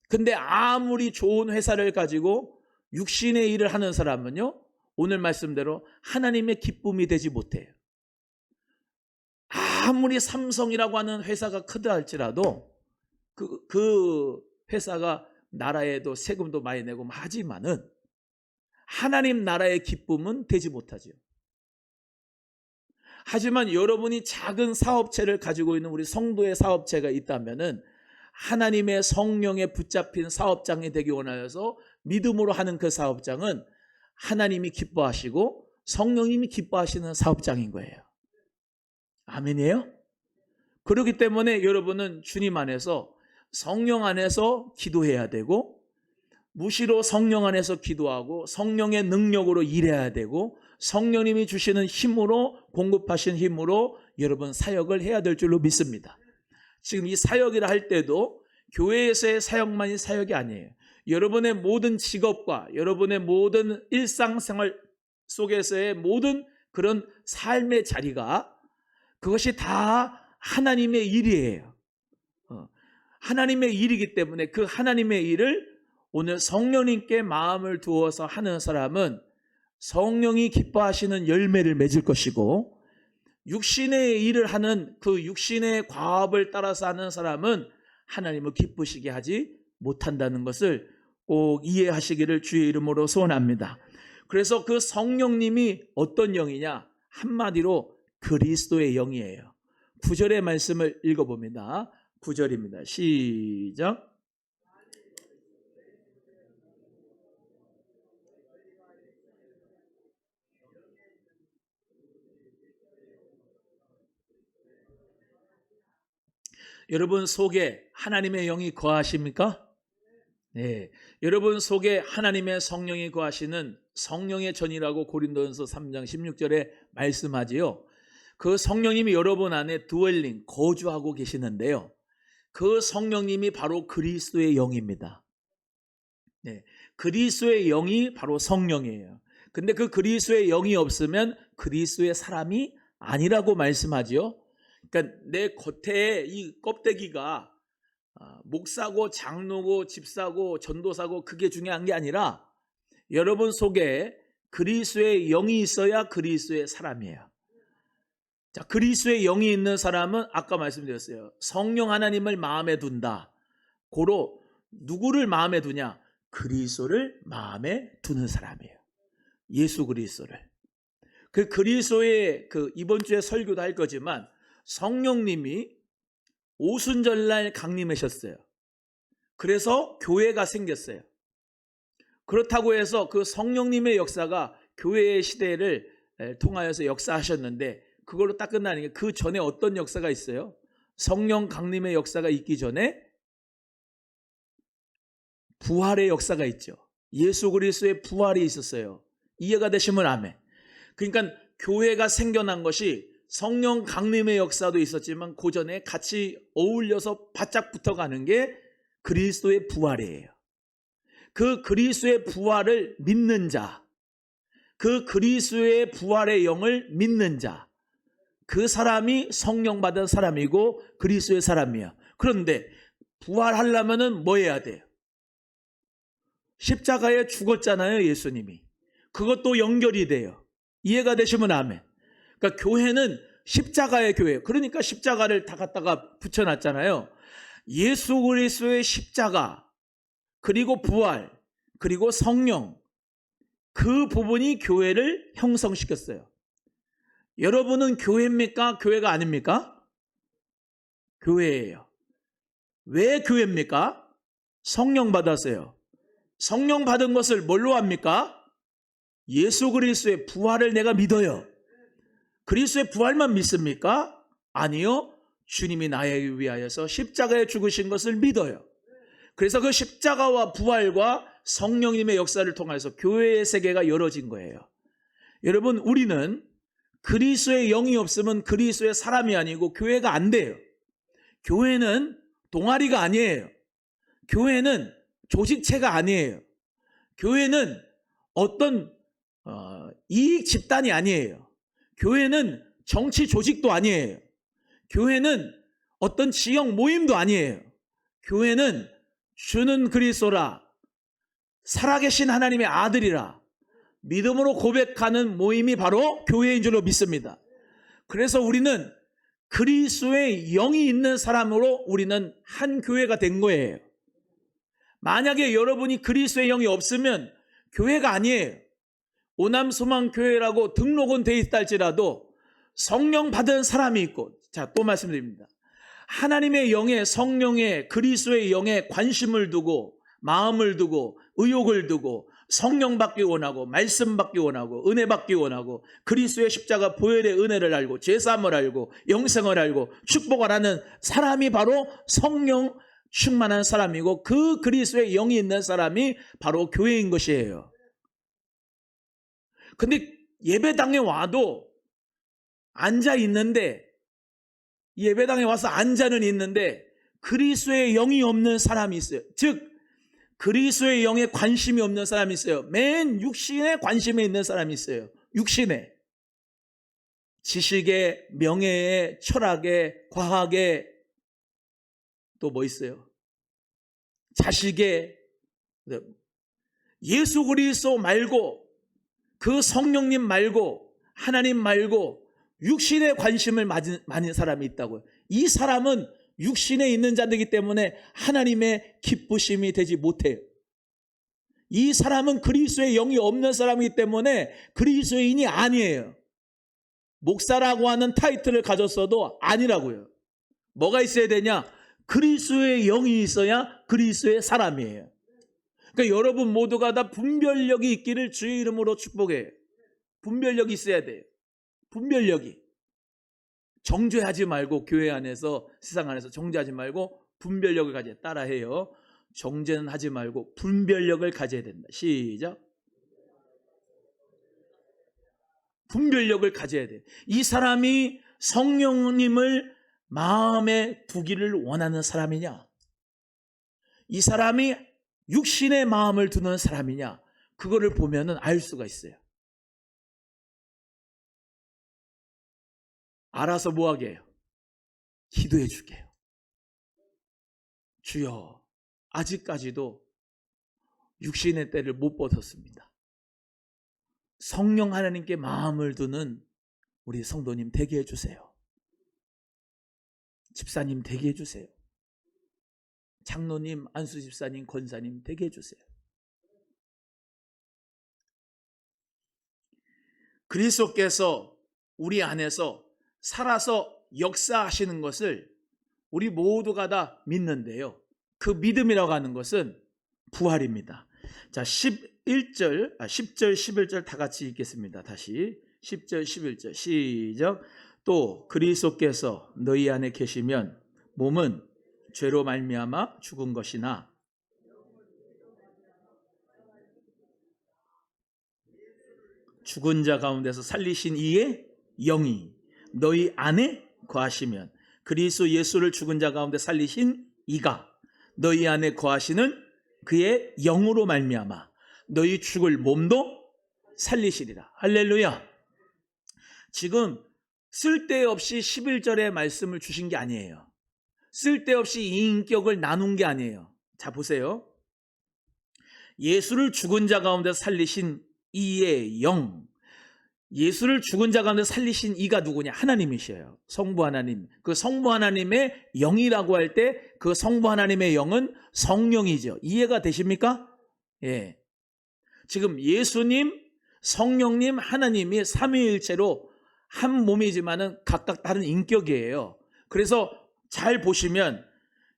근데 아무리 좋은 회사를 가지고 육신의 일을 하는 사람은요, 오늘 말씀대로 하나님의 기쁨이 되지 못해요. 아무리 삼성이라고 하는 회사가 크다 할지라도 그 회사가 나라에도 세금도 많이 내고 하지만은 하나님 나라의 기쁨은 되지 못하죠. 하지만 여러분이 작은 사업체를 가지고 있는 우리 성도의 사업체가 있다면은 하나님의 성령에 붙잡힌 사업장이 되기 원하여서 믿음으로 하는 그 사업장은 하나님이 기뻐하시고 성령님이 기뻐하시는 사업장인 거예요. 아멘이에요? 그렇기 때문에 여러분은 주님 안에서, 성령 안에서 기도해야 되고, 무시로 성령 안에서 기도하고 성령의 능력으로 일해야 되고, 성령님이 주시는 힘으로, 공급하신 힘으로 여러분 사역을 해야 될 줄로 믿습니다. 지금 이 사역이라 할 때도 교회에서의 사역만이 사역이 아니에요. 여러분의 모든 직업과 여러분의 모든 일상생활 속에서의 모든 그런 삶의 자리가, 그것이 다 하나님의 일이에요. 하나님의 일이기 때문에 그 하나님의 일을 오늘 성령님께 마음을 두어서 하는 사람은 성령이 기뻐하시는 열매를 맺을 것이고, 육신의 일을 하는 그 육신의 과업을 따라서 하는 사람은 하나님을 기쁘시게 하지 못한다는 것을 꼭 이해하시기를 주의 이름으로 소원합니다. 그래서 그 성령님이 어떤 영이냐? 한마디로 그리스도의 영이에요. 9절의 말씀을 읽어봅니다. 9절입니다. 시작. 여러분 속에 하나님의 영이 거하십니까? 네. 여러분 속에 하나님의 성령이 거하시는 성령의 전이라고 고린도전서 3장 16절에 말씀하지요. 그 성령님이 여러분 안에 드웰링, 거주하고 계시는데요. 그 성령님이 바로 그리스도의 영입니다. 네. 그리스도의 영이 바로 성령이에요. 근데 그 그리스도의 영이 없으면 그리스도의 사람이 아니라고 말씀하지요. 그러니까 내 겉에 이 껍데기가 목사고 장로고 집사고 전도사고 그게 중요한 게 아니라 여러분 속에 그리스도의 영이 있어야 그리스도의 사람이에요. 자, 그리스도의 영이 있는 사람은 아까 말씀드렸어요. 성령 하나님을 마음에 둔다. 고로 누구를 마음에 두냐? 그리스도를 마음에 두는 사람이에요. 예수 그리스도를. 그 그리스도의 이번 주에 설교도 할 거지만 성령님이 오순절날 강림하셨어요. 그래서 교회가 생겼어요. 그렇다고 해서 그 성령님의 역사가 교회의 시대를 통하여서 역사하셨는데 그걸로 딱 끝나는 게 그 전에 어떤 역사가 있어요? 성령 강림의 역사가 있기 전에 부활의 역사가 있죠. 예수 그리스도의 부활이 있었어요. 이해가 되시면 아멘. 그러니까 교회가 생겨난 것이 성령 강림의 역사도 있었지만 그 전에 같이 어울려서 바짝 붙어가는 게 그리스도의 부활이에요. 그 그리스도의 부활을 믿는 자, 그 그리스도의 부활의 영을 믿는 자, 그 사람이 성령 받은 사람이고 그리스도의 사람이야. 그런데 부활하려면은 뭐 해야 돼요? 십자가에 죽었잖아요, 예수님이. 그것도 연결이 돼요. 이해가 되시면 아멘. 그러니까 교회는 십자가의 교회예요. 그러니까 십자가를 다 갖다가 붙여놨잖아요. 예수 그리스도의 십자가, 그리고 부활, 그리고 성령, 그 부분이 교회를 형성시켰어요. 여러분은 교회입니까? 교회가 아닙니까? 교회예요. 왜 교회입니까? 성령 받았어요. 성령 받은 것을 뭘로 합니까? 예수 그리스도의 부활을 내가 믿어요. 그리스도의 부활만 믿습니까? 아니요. 주님이 나에게 위하여서 십자가에 죽으신 것을 믿어요. 그래서 그 십자가와 부활과 성령님의 역사를 통해서 교회의 세계가 열어진 거예요. 여러분, 우리는 그리스도의 영이 없으면 그리스도의 사람이 아니고 교회가 안 돼요. 교회는 동아리가 아니에요. 교회는 조직체가 아니에요. 교회는 어떤 이익 집단이 아니에요. 교회는 정치 조직도 아니에요. 교회는 어떤 지역 모임도 아니에요. 교회는 주는 그리스도라, 살아계신 하나님의 아들이라 믿음으로 고백하는 모임이 바로 교회인 줄로 믿습니다. 그래서 우리는 그리스도의 영이 있는 사람으로 우리는 한 교회가 된 거예요. 만약에 여러분이 그리스도의 영이 없으면 교회가 아니에요. 오남소망교회라고 등록은 돼 있다 할지라도 성령 받은 사람이 있고, 자, 또 말씀드립니다. 하나님의 영에, 성령의, 그리스도의 영에 관심을 두고 마음을 두고 의욕을 두고 성령 받기 원하고 말씀 받기 원하고 은혜 받기 원하고 그리스도의 십자가 보혈의 은혜를 알고 죄사함을 알고 영생을 알고 축복을 하는 사람이 바로 성령 충만한 사람이고, 그 그리스도의 영이 있는 사람이 바로 교회인 것이에요. 근데 예배당에 와도 앉아 있는데, 예배당에 와서 앉아는 있는데 그리스도의 영이 없는 사람이 있어요. 즉 그리스도의 영에 관심이 없는 사람이 있어요. 맨 육신에 관심이 있는 사람이 있어요. 육신에, 지식에, 명예에, 철학에, 과학에, 또 뭐 있어요? 자식에. 예수 그리스도 말고, 그 성령님 말고, 하나님 말고 육신에 관심을 많은 사람이 있다고요. 이 사람은 육신에 있는 자들이기 때문에 하나님의 기쁘심이 되지 못해요. 이 사람은 그리스도의 영이 없는 사람이기 때문에 그리스도인이 아니에요. 목사라고 하는 타이틀을 가졌어도 아니라고요. 뭐가 있어야 되냐? 그리스도의 영이 있어야 그리스도의 사람이에요. 그러니까 여러분 모두가 다 분별력이 있기를 주의 이름으로 축복해요. 분별력이 있어야 돼요. 분별력이. 정죄하지 말고, 교회 안에서 세상 안에서 정죄하지 말고 분별력을 가져야 따라해요. 정죄는 하지 말고 분별력을 가져야 된다. 시작. 분별력을 가져야 돼. 이 사람이 성령님을 마음에 두기를 원하는 사람이냐, 이 사람이 육신의 마음을 두는 사람이냐, 그거를 보면은 알 수가 있어요. 알아서 뭐 하게 해요? 기도해 줄게요. 주여, 아직까지도 육신의 때를 못 벗었습니다. 성령 하나님께 마음을 두는 우리 성도님 되게 해주세요. 집사님 되게 해주세요. 장로님, 안수 집사님, 권사님 되게 해주세요. 그리스도께서 우리 안에서 살아서 역사하시는 것을 우리 모두가 다 믿는데요. 그 믿음이라고 하는 것은 부활입니다. 자, 10절, 11절 다 같이 읽겠습니다. 다시 10절, 11절 시작. 또 그리스도께서 너희 안에 계시면 몸은 죄로 말미암아 죽은 것이나 죽은 자 가운데서 살리신 이의 영이 너희 안에 거하시면, 그리스도 예수를 죽은 자 가운데 살리신 이가 너희 안에 거하시는 그의 영으로 말미암아 너희 죽을 몸도 살리시리라. 할렐루야. 지금 쓸데없이 11절의 말씀을 주신 게 아니에요. 쓸데없이 이 인격을 나눈 게 아니에요. 자, 보세요. 예수를 죽은 자 가운데 살리신 이의 영, 예수를 죽은 자 가운데 살리신 이가 누구냐? 하나님이셔요. 성부 하나님. 그 성부 하나님의 영이라고 할 때 그 성부 하나님의 영은 성령이죠. 이해가 되십니까? 예. 지금 예수님, 성령님, 하나님이 삼위일체로 한 몸이지만은 각각 다른 인격이에요. 그래서 잘 보시면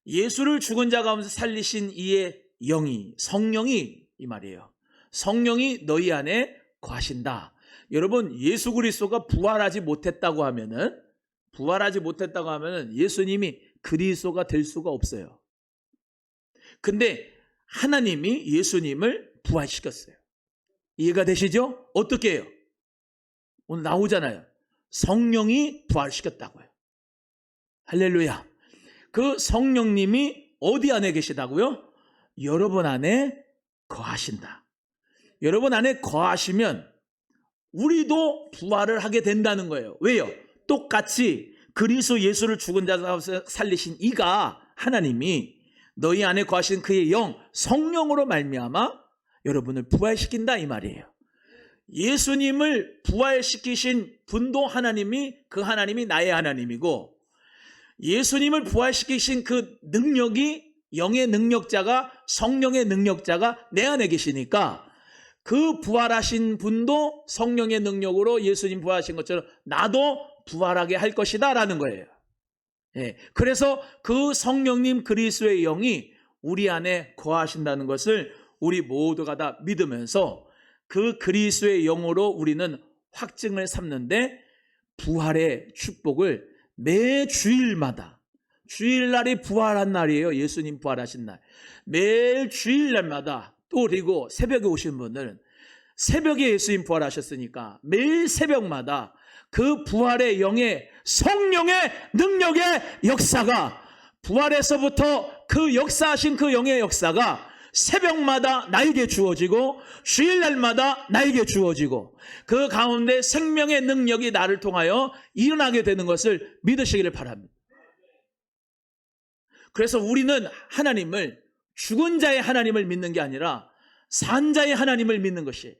예수를 죽은 자 가운데 살리신 이의 영이, 성령이 이 말이에요. 성령이 너희 안에 거하신다. 여러분, 예수 그리스도가 부활하지 못했다고 하면은 예수님이 그리스도가 될 수가 없어요. 근데 하나님이 예수님을 부활시켰어요. 이해가 되시죠? 어떻게 해요? 오늘 나오잖아요. 성령이 부활시켰다고요. 할렐루야. 그 성령님이 어디 안에 계시다고요? 여러분 안에 거하신다. 여러분 안에 거하시면 우리도 부활을 하게 된다는 거예요. 왜요? 똑같이 그리스도 예수를 죽은 자 가운데 살리신 이가, 하나님이 너희 안에 거하신 그의 영, 성령으로 말미암아 여러분을 부활시킨다 이 말이에요. 예수님을 부활시키신 분도 하나님이, 그 하나님이 나의 하나님이고, 예수님을 부활시키신 그 능력이, 영의 능력자가, 성령의 능력자가 내 안에 계시니까 그 부활하신 분도 성령의 능력으로 예수님 부활하신 것처럼 나도 부활하게 할 것이다 라는 거예요. 예, 그래서 그 성령님 그리스도의 영이 우리 안에 거하신다는 것을 우리 모두가 다 믿으면서 그 그리스도의 영으로 우리는 확증을 삼는데, 부활의 축복을 매 주일마다, 주일날이 부활한 날이에요. 예수님 부활하신 날. 매일 주일날마다, 또 그리고 새벽에 오신 분들은 새벽에 예수님 부활하셨으니까 매일 새벽마다 그 부활의 영의, 성령의 능력의 역사가, 부활에서부터 그 역사하신 그 영의 역사가 새벽마다 나에게 주어지고 주일날마다 나에게 주어지고 그 가운데 생명의 능력이 나를 통하여 일어나게 되는 것을 믿으시기를 바랍니다. 그래서 우리는 하나님을, 죽은 자의 하나님을 믿는 게 아니라 산 자의 하나님을 믿는 것이,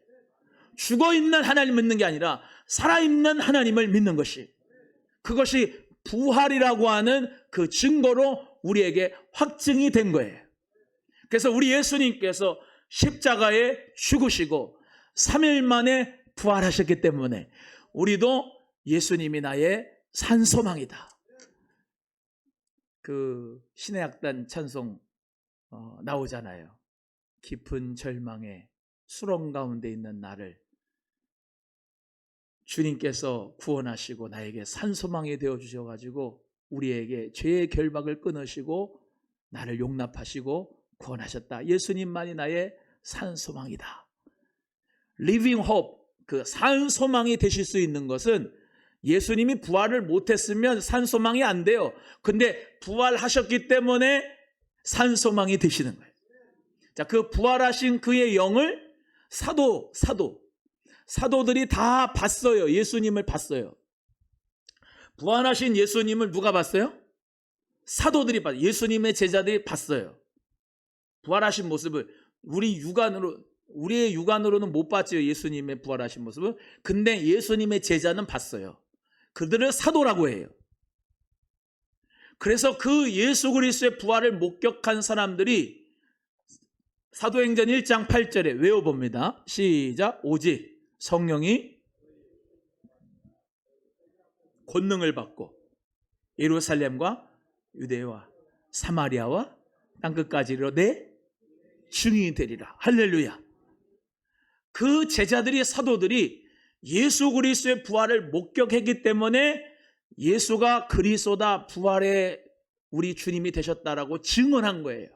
죽어있는 하나님을 믿는 게 아니라 살아있는 하나님을 믿는 것이, 그것이 부활이라고 하는 그 증거로 우리에게 확증이 된 거예요. 그래서 우리 예수님께서 십자가에 죽으시고 3일 만에 부활하셨기 때문에 우리도 예수님이 나의 산소망이다. 그 신의악단 찬송 나오잖아요. 깊은 절망에 수렁 가운데 있는 나를 주님께서 구원하시고 나에게 산소망이 되어 주셔가지고 우리에게 죄의 결박을 끊으시고 나를 용납하시고 구원하셨다. 예수님만이 나의 산소망이다. Living Hope, 그 산소망이 되실 수 있는 것은 예수님이 부활을 못했으면 산소망이 안 돼요. 근데 부활하셨기 때문에 산소망이 되시는 거예요. 자, 그 부활하신 그의 영을 사도들이 다 봤어요. 예수님을 봤어요. 부활하신 예수님을 누가 봤어요? 사도들이 봤어요. 예수님의 제자들이 봤어요. 부활하신 모습을 우리의 육안으로는 못 봤죠. 예수님의 부활하신 모습을. 근데 예수님의 제자는 봤어요. 그들을 사도라고 해요. 그래서 그 예수 그리스도의 부활을 목격한 사람들이 사도행전 1장 8절에 외워봅니다. 시작. 오직 성령이 권능을 받고 예루살렘과 유대와 사마리아와 땅끝까지 이르러 내 증인이 되리라. 할렐루야. 그 제자들이 사도들이 예수 그리스도의 부활을 목격했기 때문에 예수가 그리스도다, 부활의 우리 주님이 되셨다라고 증언한 거예요.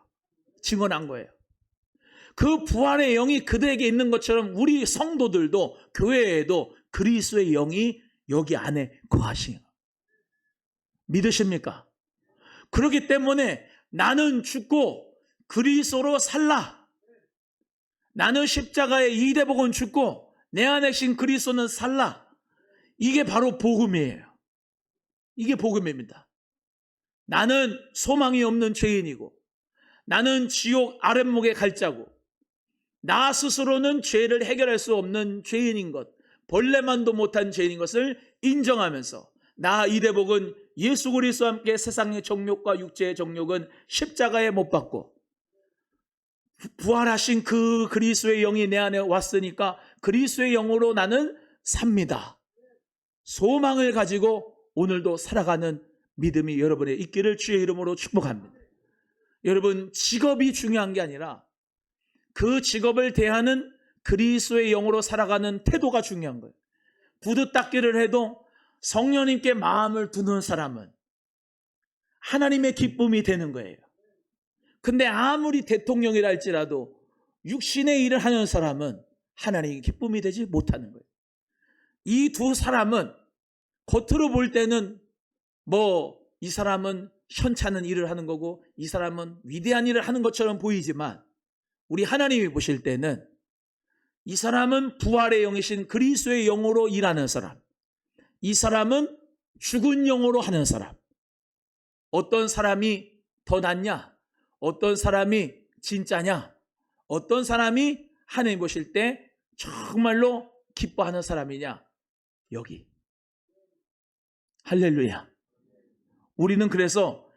그 부활의 영이 그들에게 있는 것처럼 우리 성도들도, 교회에도 그리스도의 영이 여기 안에 거하시는 거예요. 믿으십니까? 그렇기 때문에 나는 죽고 그리스도로 살라. 나는 십자가의 이대복은 죽고 내 안에 계신 그리스도는 살라. 이게 바로 복음이에요. 이게 복음입니다. 나는 소망이 없는 죄인이고 나는 지옥 아랫목에 갈 자고 나 스스로는 죄를 해결할 수 없는 죄인인 것, 벌레만도 못한 죄인인 것을 인정하면서 나 이대복은 예수 그리스도와 함께 세상의 정욕과 육체의 정욕은 십자가에 못 박고 부활하신 그 그리스도의 영이 내 안에 왔으니까 그리스도의 영으로 나는 삽니다. 소망을 가지고 오늘도 살아가는 믿음이 여러분의 있기를 주의 이름으로 축복합니다. 여러분, 직업이 중요한 게 아니라 그 직업을 대하는 그리스도의 영으로 살아가는 태도가 중요한 거예요. 구두 닦기를 해도 성령님께 마음을 두는 사람은 하나님의 기쁨이 되는 거예요. 근데 아무리 대통령이라 할지라도 육신의 일을 하는 사람은 하나님의 기쁨이 되지 못하는 거예요. 이 두 사람은 겉으로 볼 때는 이 사람은 현찮은 일을 하는 거고 이 사람은 위대한 일을 하는 것처럼 보이지만 우리 하나님이 보실 때는 이 사람은 부활의 영이신 그리스도의 영으로 일하는 사람, 이 사람은 죽은 영으로 하는 사람. 어떤 사람이 더 낫냐? 어떤 사람이 진짜냐? 어떤 사람이 하나님 보실 때 정말로 기뻐하는 사람이냐? 여기. 할렐루야. 우리는 그래서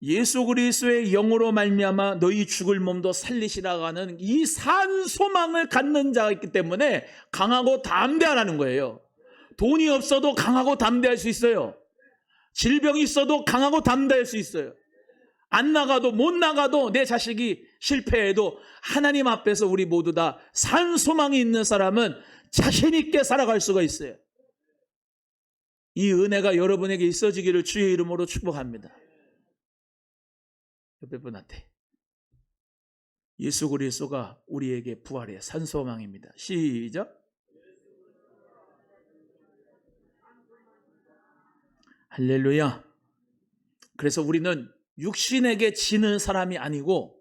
예수 그리스도의 영으로 말미암아 너희 죽을 몸도 살리시라고 하는 이 산소망을 갖는 자가 있기 때문에 강하고 담대하라는 거예요. 돈이 없어도 강하고 담대할 수 있어요. 질병이 있어도 강하고 담대할 수 있어요. 안 나가도 못 나가도 내 자식이 실패해도 하나님 앞에서 우리 모두 다 산소망이 있는 사람은 자신 있게 살아갈 수가 있어요. 이 은혜가 여러분에게 있어지기를 주의 이름으로 축복합니다. 옆에 분한테 예수 그리스도가 우리에게 부활의 산소망입니다. 시작. 할렐루야. 그래서 우리는 육신에게 지는 사람이 아니고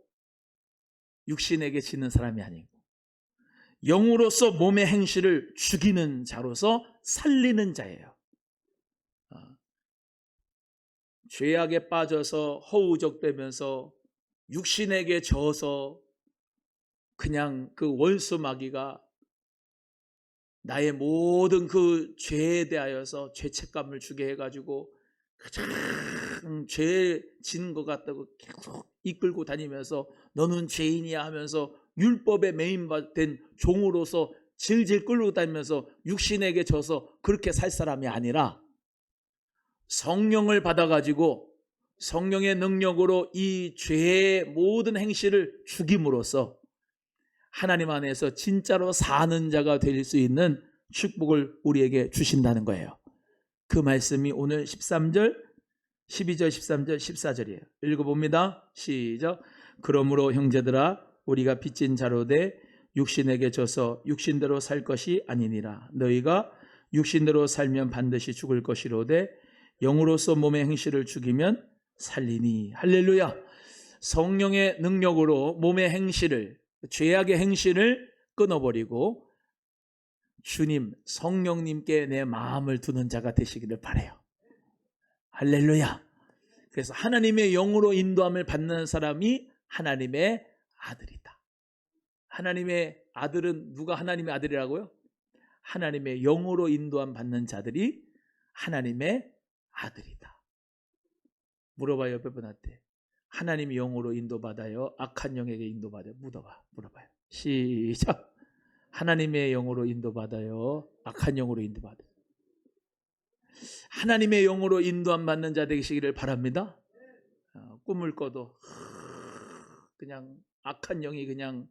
영으로서 몸의 행실을 죽이는 자로서 살리는 자예요. 죄악에 빠져서 허우적대면서 육신에게 져서 그냥 그 원수 마귀가 나의 모든 그 죄에 대하여서 죄책감을 주게 해가지고 가장 죄 진 것 같다고 계속 이끌고 다니면서 너는 죄인이야 하면서 율법에 매인된 종으로서 질질 끌고 다니면서 육신에게 져서 그렇게 살 사람이 아니라 성령을 받아가지고 성령의 능력으로 이 죄의 모든 행실을 죽임으로써 하나님 안에서 진짜로 사는 자가 될 수 있는 축복을 우리에게 주신다는 거예요. 그 말씀이 오늘 13절, 12절, 13절, 14절이에요. 읽어봅니다. 시작. 그러므로 형제들아 우리가 빚진 자로되 육신에게 져서 육신대로 살 것이 아니니라. 너희가 육신대로 살면 반드시 죽을 것이로되 영으로서 몸의 행실을 죽이면 살리니. 할렐루야. 성령의 능력으로 몸의 행실을, 죄악의 행실을 끊어버리고 주님, 성령님께 내 마음을 두는 자가 되시기를 바라요. 할렐루야. 그래서 하나님의 영으로 인도함을 받는 사람이 하나님의 아들이다. 하나님의 아들은 누가 하나님의 아들이라고요? 하나님의 영으로 인도함 받는 자들이 하나님의 아들이다. 물어봐요, 옆에 분한테. 하나님의 영으로 인도받아요? 악한 영에게 인도받아요? 물어봐요. 시작. 하나님의 영으로 인도받아요? 악한 영으로 인도받아요? 하나님의 영으로 인도함 받는 자 되시기를 바랍니다. 꿈을 꿔도 그냥 악한 영이 그냥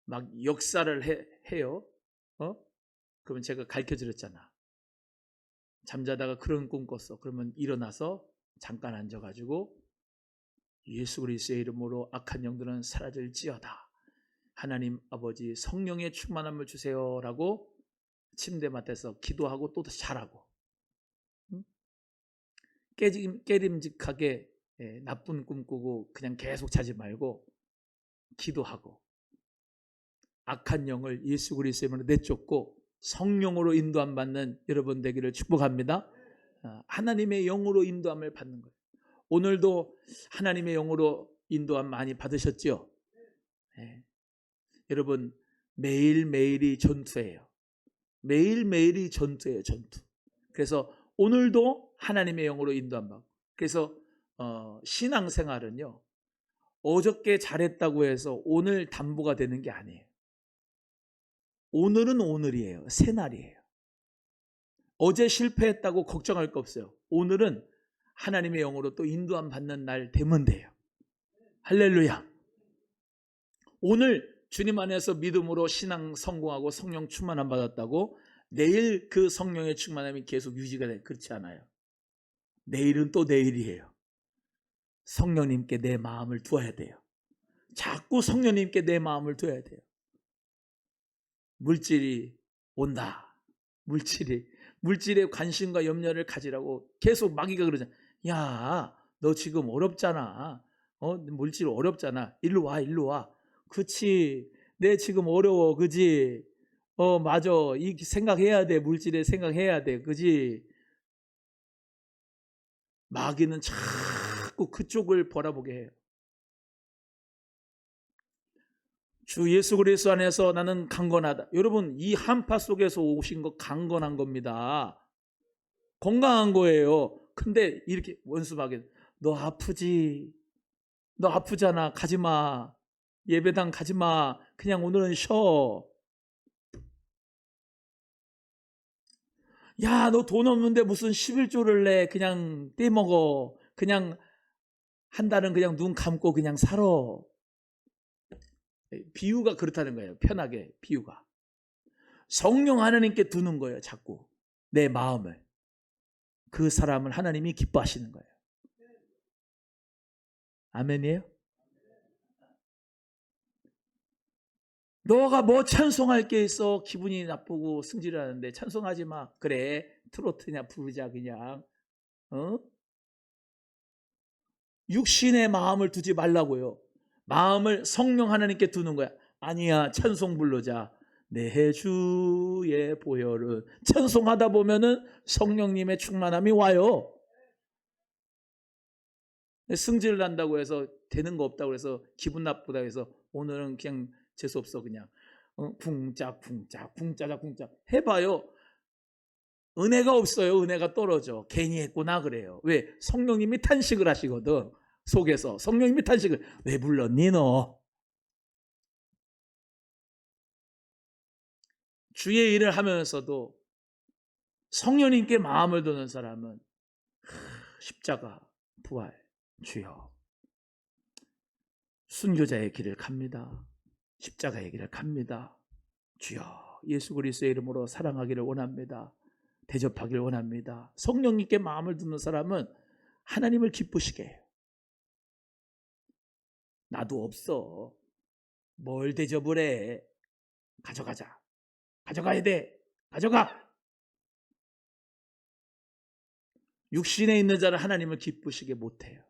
막 역사를 해요. 그러면 제가 가르쳐드렸잖아. 잠자다가 그런 꿈 꿨어. 그러면 일어나서 잠깐 앉아가지고 예수 그리스도의 이름으로 악한 영들은 사라질지어다. 하나님 아버지 성령의 충만함을 주세요라고 침대 맡아서 기도하고 또 자라고. 깨림직하게 나쁜 꿈 꾸고 그냥 계속 자지 말고 기도하고 악한 영을 예수 그리스도의 이름으로 내쫓고 성령으로 인도함 받는 여러분 되기를 축복합니다. 하나님의 영으로 인도함을 받는 거예요. 오늘도 하나님의 영으로 인도함 많이 받으셨죠? 네. 여러분 매일매일이 전투예요. 매일매일이 전투예요. 전투. 그래서 오늘도 하나님의 영으로 인도함 받고. 그래서 신앙생활은요. 어저께 잘했다고 해서 오늘 담보가 되는 게 아니에요. 오늘은 오늘이에요. 새날이에요. 어제 실패했다고 걱정할 거 없어요. 오늘은 하나님의 영으로 또 인도함 받는 날 되면 돼요. 할렐루야. 오늘 주님 안에서 믿음으로 신앙 성공하고 성령 충만함 받았다고 내일 그 성령의 충만함이 계속 유지가 돼. 그렇지 않아요. 내일은 또 내일이에요. 성령님께 내 마음을 두어야 돼요. 자꾸 성령님께 내 마음을 두어야 돼요. 물질이 온다. 물질에 관심과 염려를 가지라고 계속 마귀가 그러잖아. 야, 너 지금 어렵잖아. 물질 어렵잖아. 일로 와. 그치. 내 지금 어려워. 그지? 맞아. 이 생각해야 돼. 물질에 생각해야 돼. 그지? 마귀는 자꾸 그쪽을 바라보게 해요. 주 예수 그리스도 안에서 나는 강건하다. 여러분 이 한파 속에서 오신 거 강건한 겁니다. 건강한 거예요. 근데 이렇게 원수마귀 너 아프지? 너 아프잖아. 가지마. 예배당 가지마. 그냥 오늘은 쉬어. 야, 너 돈 없는데 무슨 11조를 내. 그냥 떼먹어. 그냥 한 달은 그냥 눈 감고 그냥 살아. 비유가 그렇다는 거예요. 편하게 비유가. 성령 하나님께 두는 거예요. 자꾸 내 마음을. 그 사람을 하나님이 기뻐하시는 거예요. 아멘이에요? 너가 뭐 찬송할 게 있어. 기분이 나쁘고 승질을 하는데 찬송하지 마. 그래 트로트냐 부르자 그냥. 육신의 마음을 두지 말라고요. 마음을 성령 하나님께 두는 거야. 아니야 찬송 부르자. 내 주의 보혈은. 찬송하다 보면은 성령님의 충만함이 와요. 승질 난다고 해서 되는 거 없다고 해서 기분 나쁘다고 해서 오늘은 그냥 재수없어 그냥 쿵짝 해봐요. 은혜가 없어요. 은혜가 떨어져. 괜히 했구나 그래요. 왜? 성령님이 탄식을 하시거든. 속에서 성령님이 탄식을. 왜 불렀니 너? 주의 일을 하면서도 성령님께 마음을 두는 사람은 십자가 부활 주여 순교자의 길을 갑니다. 십자가의 길을 갑니다. 주여 예수 그리스도의 이름으로 사랑하기를 원합니다. 대접하기를 원합니다. 성령님께 마음을 두는 사람은 하나님을 기쁘시게 해요. 나도 없어. 뭘 대접을 해. 가져가자. 가져가야 돼. 가져가. 육신에 있는 자는 하나님을 기쁘시게 못해요.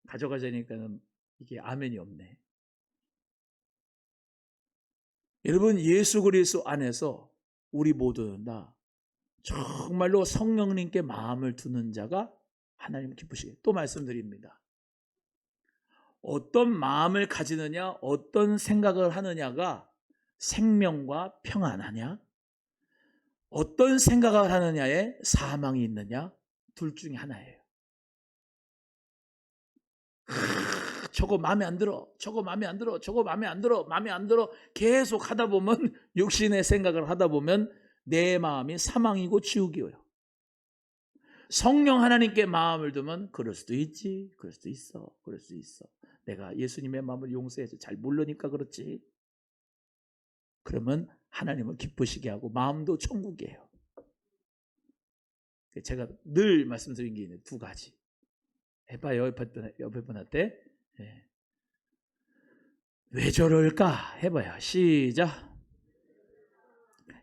가져가자니까는 이게 아멘이 없네. 여러분, 예수 그리스도 안에서 우리 모두는 다 정말로 성령님께 마음을 두는 자가 하나님을 기쁘시게. 또 말씀드립니다. 어떤 마음을 가지느냐, 어떤 생각을 하느냐가 생명과 평안하냐, 어떤 생각을 하느냐에 사망이 있느냐, 둘 중에 하나예요. 저거 마음에 안 들어, 저거 마음에 안 들어, 저거 마음에 안 들어, 마음에 안 들어 계속 하다 보면, 육신의 생각을 하다 보면 내 마음이 사망이고 지옥이에요. 성령 하나님께 마음을 두면 그럴 수도 있지, 그럴 수도 있어, 그럴 수 있어. 내가 예수님의 마음을 용서해서 잘 모르니까 그렇지. 그러면 하나님을 기쁘시게 하고 마음도 천국이에요. 제가 늘 말씀드린 게 있는 두 가지. 해봐요, 옆에 분한테. 네. 왜 저럴까? 해봐요. 시작.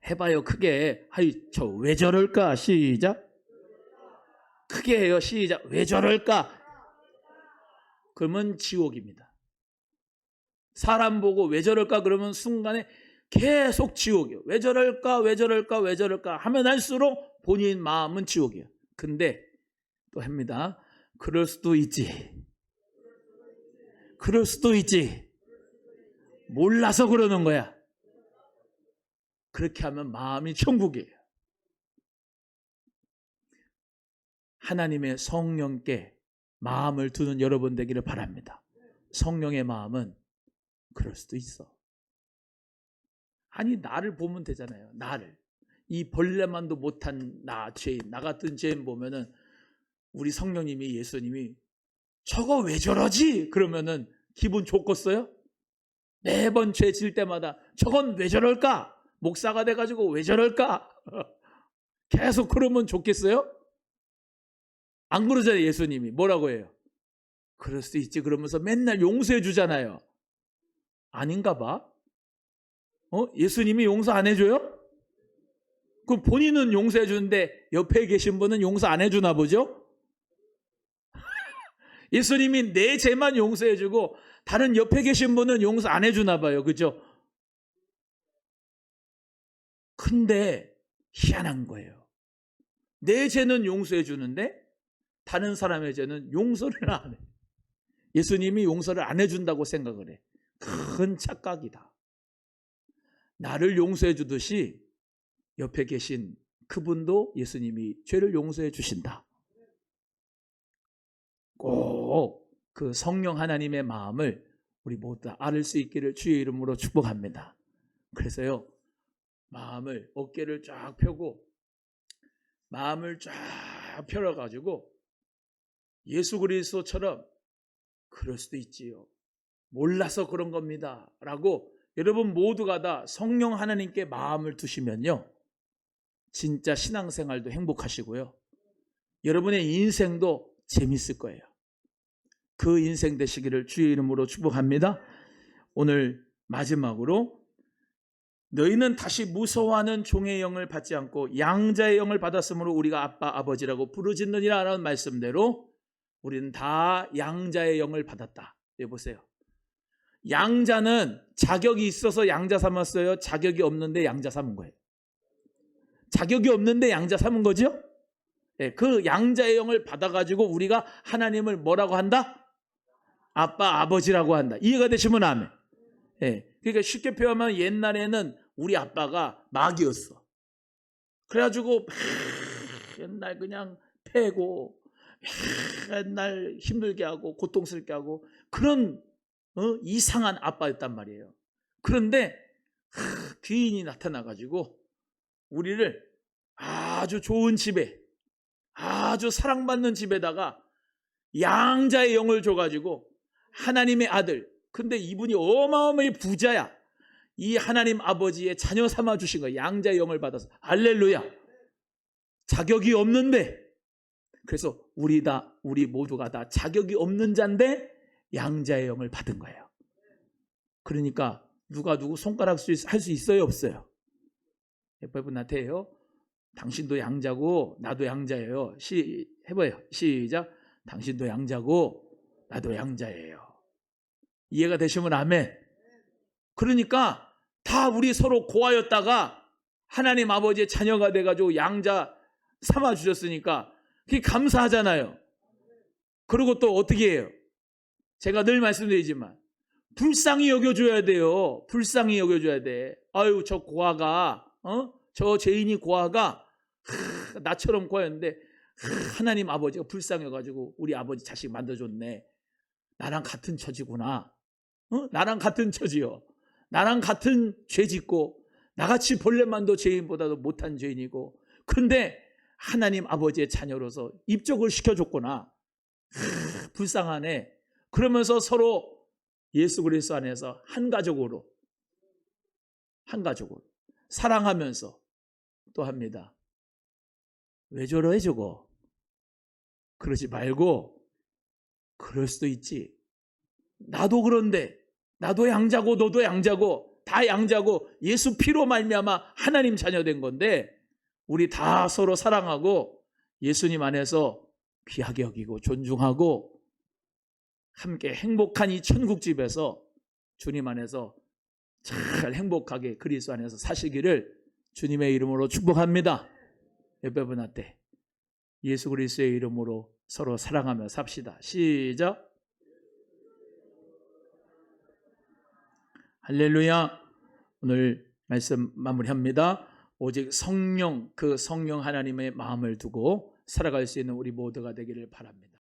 해봐요, 크게. 하이, 저 왜 저럴까? 시작. 크게 해요. 시작. 왜 저럴까? 그러면 지옥입니다. 사람 보고 왜 저럴까? 그러면 순간에 계속 지옥이에요. 왜 저럴까? 왜 저럴까? 왜 저럴까? 하면 할수록 본인 마음은 지옥이에요. 근데 또 합니다. 그럴 수도 있지. 그럴 수도 있지. 몰라서 그러는 거야. 그렇게 하면 마음이 천국이에요. 하나님의 성령께 마음을 두는 여러분 되기를 바랍니다. 성령의 마음은 그럴 수도 있어. 아니, 나를 보면 되잖아요. 나를. 이 벌레만도 못한 나, 죄인, 나 같은 죄인 보면은 우리 성령님이, 예수님이 저거 왜 저러지? 그러면은 기분 좋겠어요? 매번 죄 질 때마다 저건 왜 저럴까? 목사가 돼가지고 왜 저럴까? 계속 그러면 좋겠어요? 안 그러잖아요. 예수님이 뭐라고 해요? 그럴 수도 있지. 그러면서 맨날 용서해 주잖아요. 아닌가 봐. 예수님이 용서 안 해줘요? 그럼 본인은 용서해 주는데 옆에 계신 분은 용서 안 해주나 보죠? 예수님이 내 죄만 용서해 주고 다른 옆에 계신 분은 용서 안 해주나 봐요. 그죠? 근데 희한한 거예요. 내 죄는 용서해 주는데 다른 사람의 죄는 용서를 안 해. 예수님이 용서를 안 해준다고 생각을 해. 큰 착각이다. 나를 용서해 주듯이 옆에 계신 그분도 예수님이 죄를 용서해 주신다. 꼭 그 성령 하나님의 마음을 우리 모두 다 알을 수 있기를 주의 이름으로 축복합니다. 그래서요, 마음을, 어깨를 쫙 펴고 마음을 쫙 펴가지고 예수 그리스도처럼 그럴 수도 있지요. 몰라서 그런 겁니다. 라고 여러분 모두가 다 성령 하나님께 마음을 두시면요, 진짜 신앙생활도 행복하시고요, 여러분의 인생도 재밌을 거예요. 그 인생 되시기를 주의 이름으로 축복합니다. 오늘 마지막으로 너희는 다시 무서워하는 종의 영을 받지 않고 양자의 영을 받았으므로 우리가 아빠 아버지라고 부르짖느니라 라는 말씀대로 우리는 다 양자의 영을 받았다. 여보세요. 양자는 자격이 있어서 양자 삼았어요? 자격이 없는데 양자 삼은 거예요? 자격이 없는데 양자 삼은 거죠? 네, 그 양자의 영을 받아가지고 우리가 하나님을 뭐라고 한다? 아빠, 아버지라고 한다. 이해가 되시면 아멘. 네, 그러니까 쉽게 표현하면 옛날에는 우리 아빠가 마귀였어. 그래가지고 맨날 그냥 패고 맨날 힘들게 하고 고통스럽게 하고 그런 이상한 아빠였단 말이에요. 그런데 귀인이 나타나가지고 우리를 아주 좋은 집에, 아주 사랑받는 집에다가 양자의 영을 줘가지고 하나님의 아들, 근데 이분이 어마어마하게 부자야. 이 하나님 아버지의 자녀 삼아 주신 거야. 양자의 영을 받아서. 할렐루야. 자격이 없는데, 그래서 우리 모두가 다 자격이 없는 자인데 양자의 영을 받은 거예요. 그러니까 누가 누구 손가락 할 수 있어요, 없어요? 여러분한테요. 당신도 양자고 나도 양자예요. 해봐요. 시작. 당신도 양자고 나도 양자예요. 이해가 되시면 아멘. 그러니까 다 우리 서로 고하였다가 하나님 아버지의 자녀가 돼가지고 양자 삼아 주셨으니까 그게 감사하잖아요. 그리고 또 어떻게 해요? 제가 늘 말씀드리지만 불쌍히 여겨줘야 돼요. 불쌍히 여겨줘야 돼. 아유, 저 고아가, 저 죄인이 고아가 나처럼 고아였는데 하나님 아버지가 불쌍해가지고 우리 아버지 자식 만들어줬네. 나랑 같은 처지구나. 나랑 같은 처지요. 나랑 같은 죄 짓고 나같이 본래만도 죄인보다도 못한 죄인이고, 근데 하나님 아버지의 자녀로서 입적을 시켜줬구나. 불쌍하네. 그러면서 서로 예수 그리스도 안에서 한 가족으로 사랑하면서 또 합니다. 왜 저러해 저거? 그러지 말고, 그럴 수도 있지. 나도 그런데, 나도 양자고 너도 양자고 다 양자고 예수 피로 말미암아 하나님 자녀 된 건데, 우리 다 서로 사랑하고 예수님 안에서 귀하게 여기고 존중하고 함께 행복한 이 천국집에서 주님 안에서 잘 행복하게 그리스도 안에서 사시기를 주님의 이름으로 축복합니다. 여러분한테 예수 그리스도의 이름으로 서로 사랑하며 삽시다. 시작. 할렐루야. 오늘 말씀 마무리합니다. 오직 성령, 그 성령 하나님의 마음을 두고 살아갈 수 있는 우리 모두가 되기를 바랍니다.